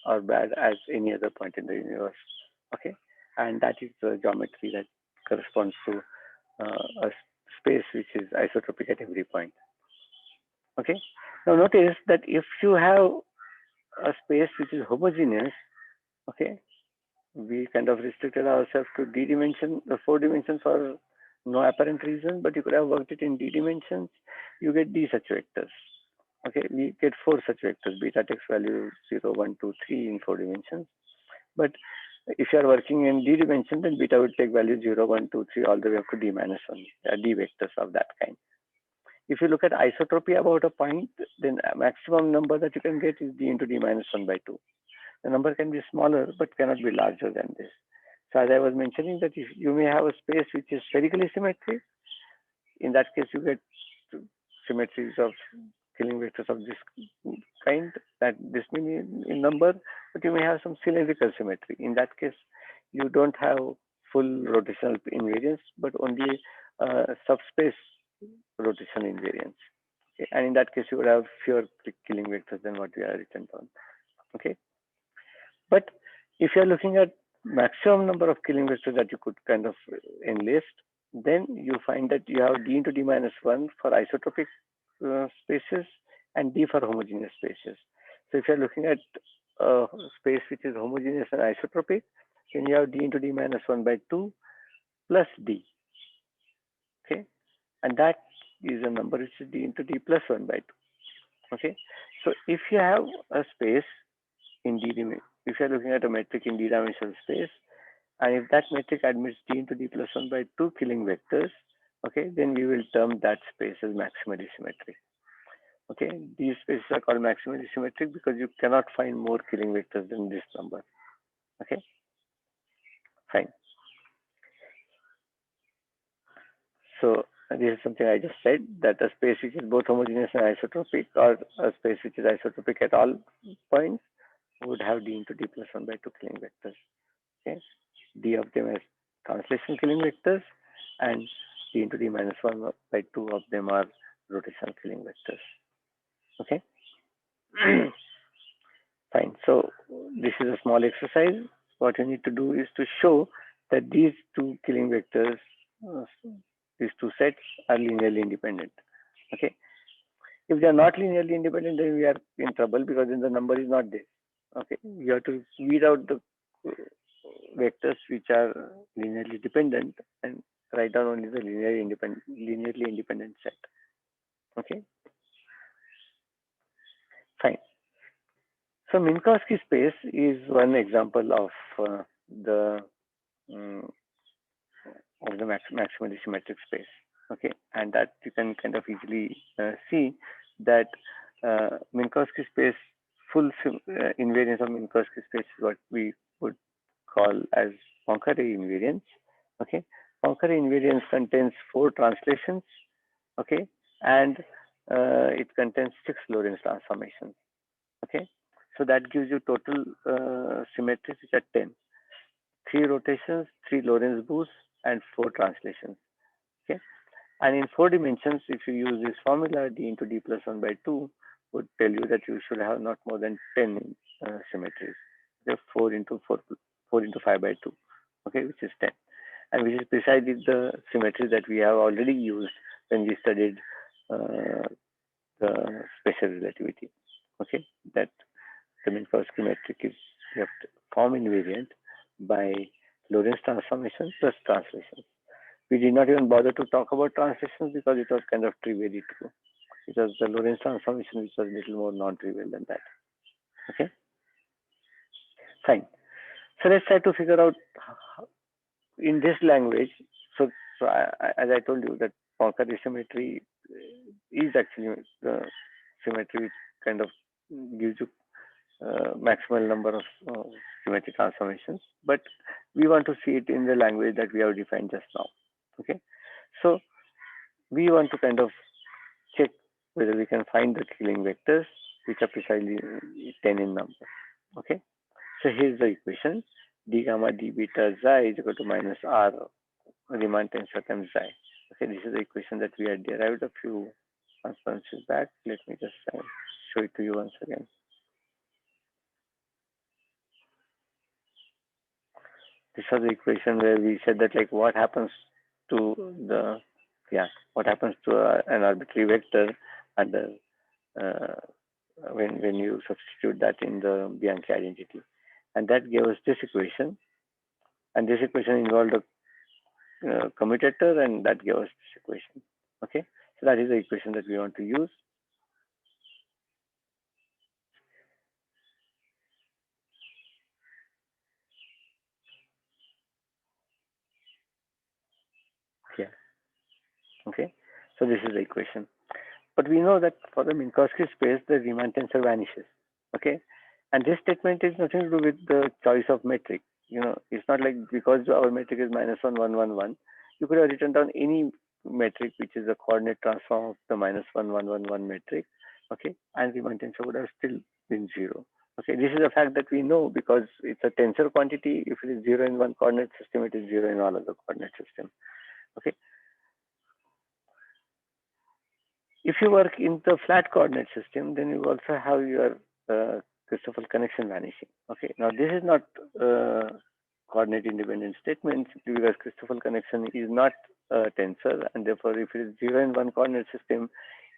or bad as any other point in the universe. Okay, and that is the geometry that corresponds to a space which is isotropic at every point. Okay, now notice that if you have a space which is homogeneous, okay, we kind of restricted ourselves to d dimension, the 4 dimensions for no apparent reason, but you could have worked it in d dimensions. You get d such vectors. Okay, we get 4 such vectors, beta takes value 0, 1, 2, 3 in 4 dimensions. But if you are working in d dimension, then beta would take value 0, 1, 2, 3 all the way up to d minus 1, d vectors of that kind. If you look at isotropy about a point, then maximum number that you can get is d into d minus 1 by 2. The number can be smaller, but cannot be larger than this. So as I was mentioning that if you may have a space which is spherically symmetric, in that case you get symmetries of killing vectors of this kind, that this many in number, but you may have some cylindrical symmetry. In that case, you don't have full rotational invariance, but only subspace rotation invariance. Okay? And in that case, you would have fewer killing vectors than what we are written down. Okay. But if you're looking at maximum number of killing vectors that you could kind of enlist, then you find that you have d into d minus 1 for isotropic spaces and d for homogeneous spaces. So if you're looking at a space which is homogeneous and isotropic, then you have d into d minus 1 by 2 plus d. Okay, and that is a number which is d into d plus 1 by 2. Okay, so if you have a space in d dimension, if you're looking at a metric in d-dimensional space, and if that metric admits d into d plus 1 by 2 killing vectors, okay, then we will term that space as maximally symmetric. Okay, these spaces are called maximally symmetric because you cannot find more killing vectors than this number. Okay, fine. So this is something I just said, that a space which is both homogeneous and isotropic, or a space which is isotropic at all points, would have d into d plus 1 by 2 killing vectors. Okay, d of them as translation killing vectors, and d into d minus 1 by 2 of them are rotational killing vectors. Okay, fine. So this is a small exercise. What you need to do is to show that these two killing vectors, these two sets, are linearly independent. Okay, if they are not linearly independent, then we are in trouble because then the number is not there. Okay, you have to weed out the vectors which are linearly dependent and write down only the linearly independent set. Okay, fine. So Minkowski space is one example of the maximally symmetric space. Okay, and that you can kind of easily see that Minkowski space, full invariance of Minkowski space is what we would call as Poincare invariance. Okay, Poincare invariance contains 4 translations. Okay, and it contains 6 Lorentz transformations. Okay, so that gives you total symmetries which are 10. 3 rotations, 3 Lorentz boosts, and 4 translations. Okay, and in 4 dimensions, if you use this formula, d into d plus 1 by 2 would tell you that you should have not more than 10 symmetries. Okay, 4 into 5 by 2. Okay, which is 10, and which is precisely the symmetry that we have already used when we studied the special relativity. Okay, that the Minkowski metric is form invariant by Lorentz transformation plus translations. We did not even bother to talk about translations because it was kind of trivially true. It was the Lorentz transformation which was a little more non-trivial than that. Okay, fine. So let's try to figure out in this language. So as I told you, that Poincare symmetry is actually the symmetry which kind of gives you maximal number of symmetric transformations, but we want to see it in the language that we have defined just now. Okay, so we want to kind of check whether we can find the killing vectors which are precisely 10 in number. Okay, so here's the equation. d gamma d beta xi is equal to minus r Riemann tensor times xi. Okay, this is the equation that we had derived a few transparencies back. Let me just show it to you once again. This was the equation where we said that like what happens to the what happens to an arbitrary vector under uh, when you substitute that in the Bianchi identity, and that gave us this equation, and this equation involved a commutator, and that gave us this equation. Okay, so that is the equation that we want to use. Yeah. Okay, so this is the equation. But we know that for the Minkowski space, the Riemann tensor vanishes. Okay, and this statement is nothing to do with the choice of metric. It's not like because our metric is -1, 1, 1, 1, you could have written down any metric which is a coordinate transform of the -1, 1, 1, 1 metric. Okay, and Riemann tensor would have still been 0. Okay, this is a fact that we know because it's a tensor quantity. If it is 0 in one coordinate system, it is 0 in all other coordinate systems. Okay. If you work in the flat coordinate system, then you also have your Christoffel connection vanishing. Okay, now this is not coordinate independent statement because Christoffel connection is not a tensor, and therefore if it is 0 in one coordinate system,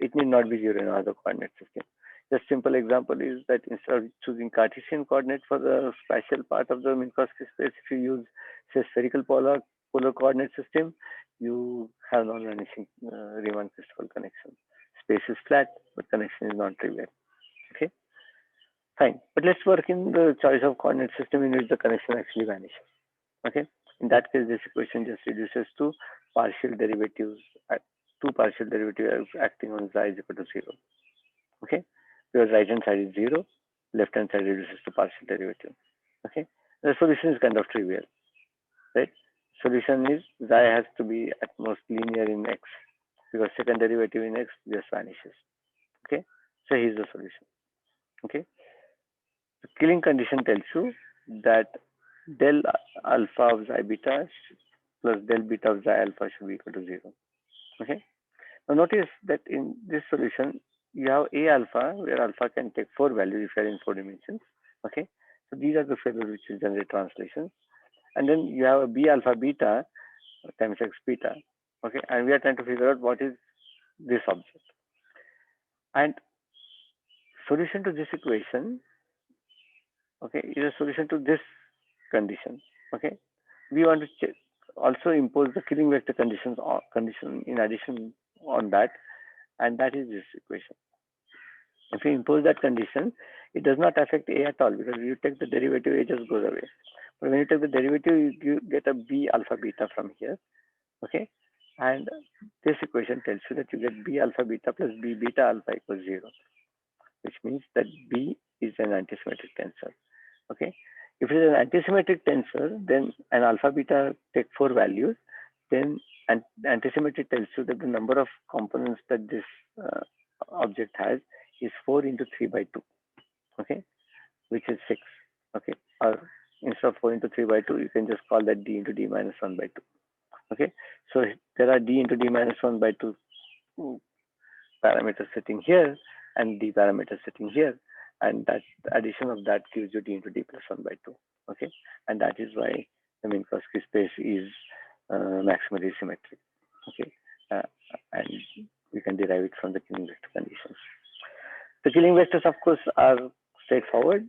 it need not be 0 in another coordinate system. The simple example is that instead of choosing Cartesian coordinate for the spatial part of the Minkowski space, if you use say spherical polar coordinate system, you have non-vanishing Riemann-Christoffel connection. Space is flat, but connection is non-trivial. Okay, fine. But let's work in the choice of coordinate system in which the connection actually vanishes. Okay, in that case, this equation just reduces to partial derivatives, two partial derivatives acting on xi is equal to 0. Okay, because right hand side is 0, left hand side reduces to partial derivative. Okay, the solution is kind of trivial, right? Solution is xi has to be at most linear in x because second derivative in x just vanishes. Okay, so here's the solution. Okay, the killing condition tells you that del alpha of xi beta plus del beta of xi alpha should be equal to 0. Okay, now notice that in this solution you have a alpha where alpha can take 4 values if you are in 4 dimensions. Okay, so these are the failures which will generate translations, and then you have a b alpha beta times x beta. Okay, and we are trying to figure out what is this object, and solution to this equation, okay, is a solution to this condition. Okay, we want to also impose the killing vector condition in addition on that, and that is this equation. If you impose that condition, it does not affect a at all because you take the derivative, a just goes away. But when you take the derivative, you get a b alpha beta from here. Okay, and this equation tells you that you get b alpha beta plus b beta alpha equals 0, which means that b is an antisymmetric tensor. Okay, if it is an antisymmetric tensor, then an alpha beta take 4 values. Then antisymmetry tells you that the number of components that this object has is 4 into 3 by 2. Okay, which is 6. Okay, or instead of 4 into 3 by 2, you can just call that d into d minus 1 by 2. Okay, so there are d into d minus 1 by 2 parameters sitting here and d parameters sitting here, and that addition of that gives you d into d plus 1 by 2. Okay, and that is why the Minkowski space is maximally symmetric. Okay, and we can derive it from the killing vector conditions. The killing vectors, of course, are straightforward.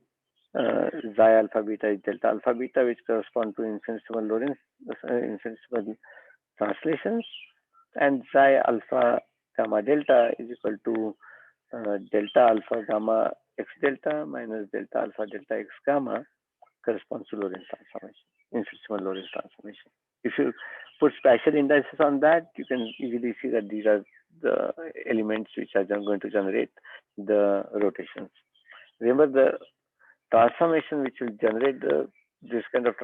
Xi alpha beta is delta alpha beta, which correspond to infinitesimal Lorentz infinitesimal translations, and xi alpha gamma delta is equal to delta alpha gamma x delta minus delta alpha delta x gamma corresponds to Lorentz transformation, infinitesimal Lorentz transformation. If you put spatial indices on that, you can easily see that these are the elements which are going to generate the rotations. Remember, the transformation which will generate this kind of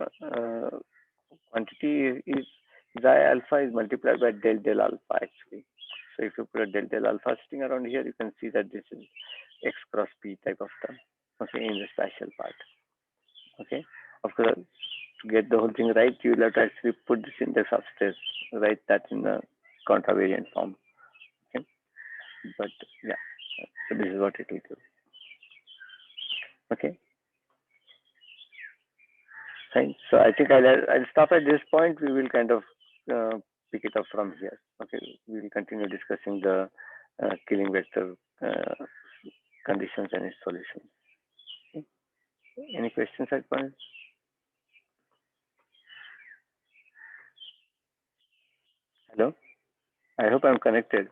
quantity is xi alpha is multiplied by del alpha actually. So if you put a del alpha sitting around here, you can see that this is x cross p type of term. Okay, in the spatial part. Okay, of course, to get the whole thing right, you will have to actually put the syntax upstairs, write that in the contravariant form. Okay, but yeah, so this is what it will do. Okay, fine. So I think I'll stop at this point. We will kind of pick it up from here. Okay, we will continue discussing the killing vector conditions and its solutions. Okay. Any questions at point? Hello, I hope I'm connected.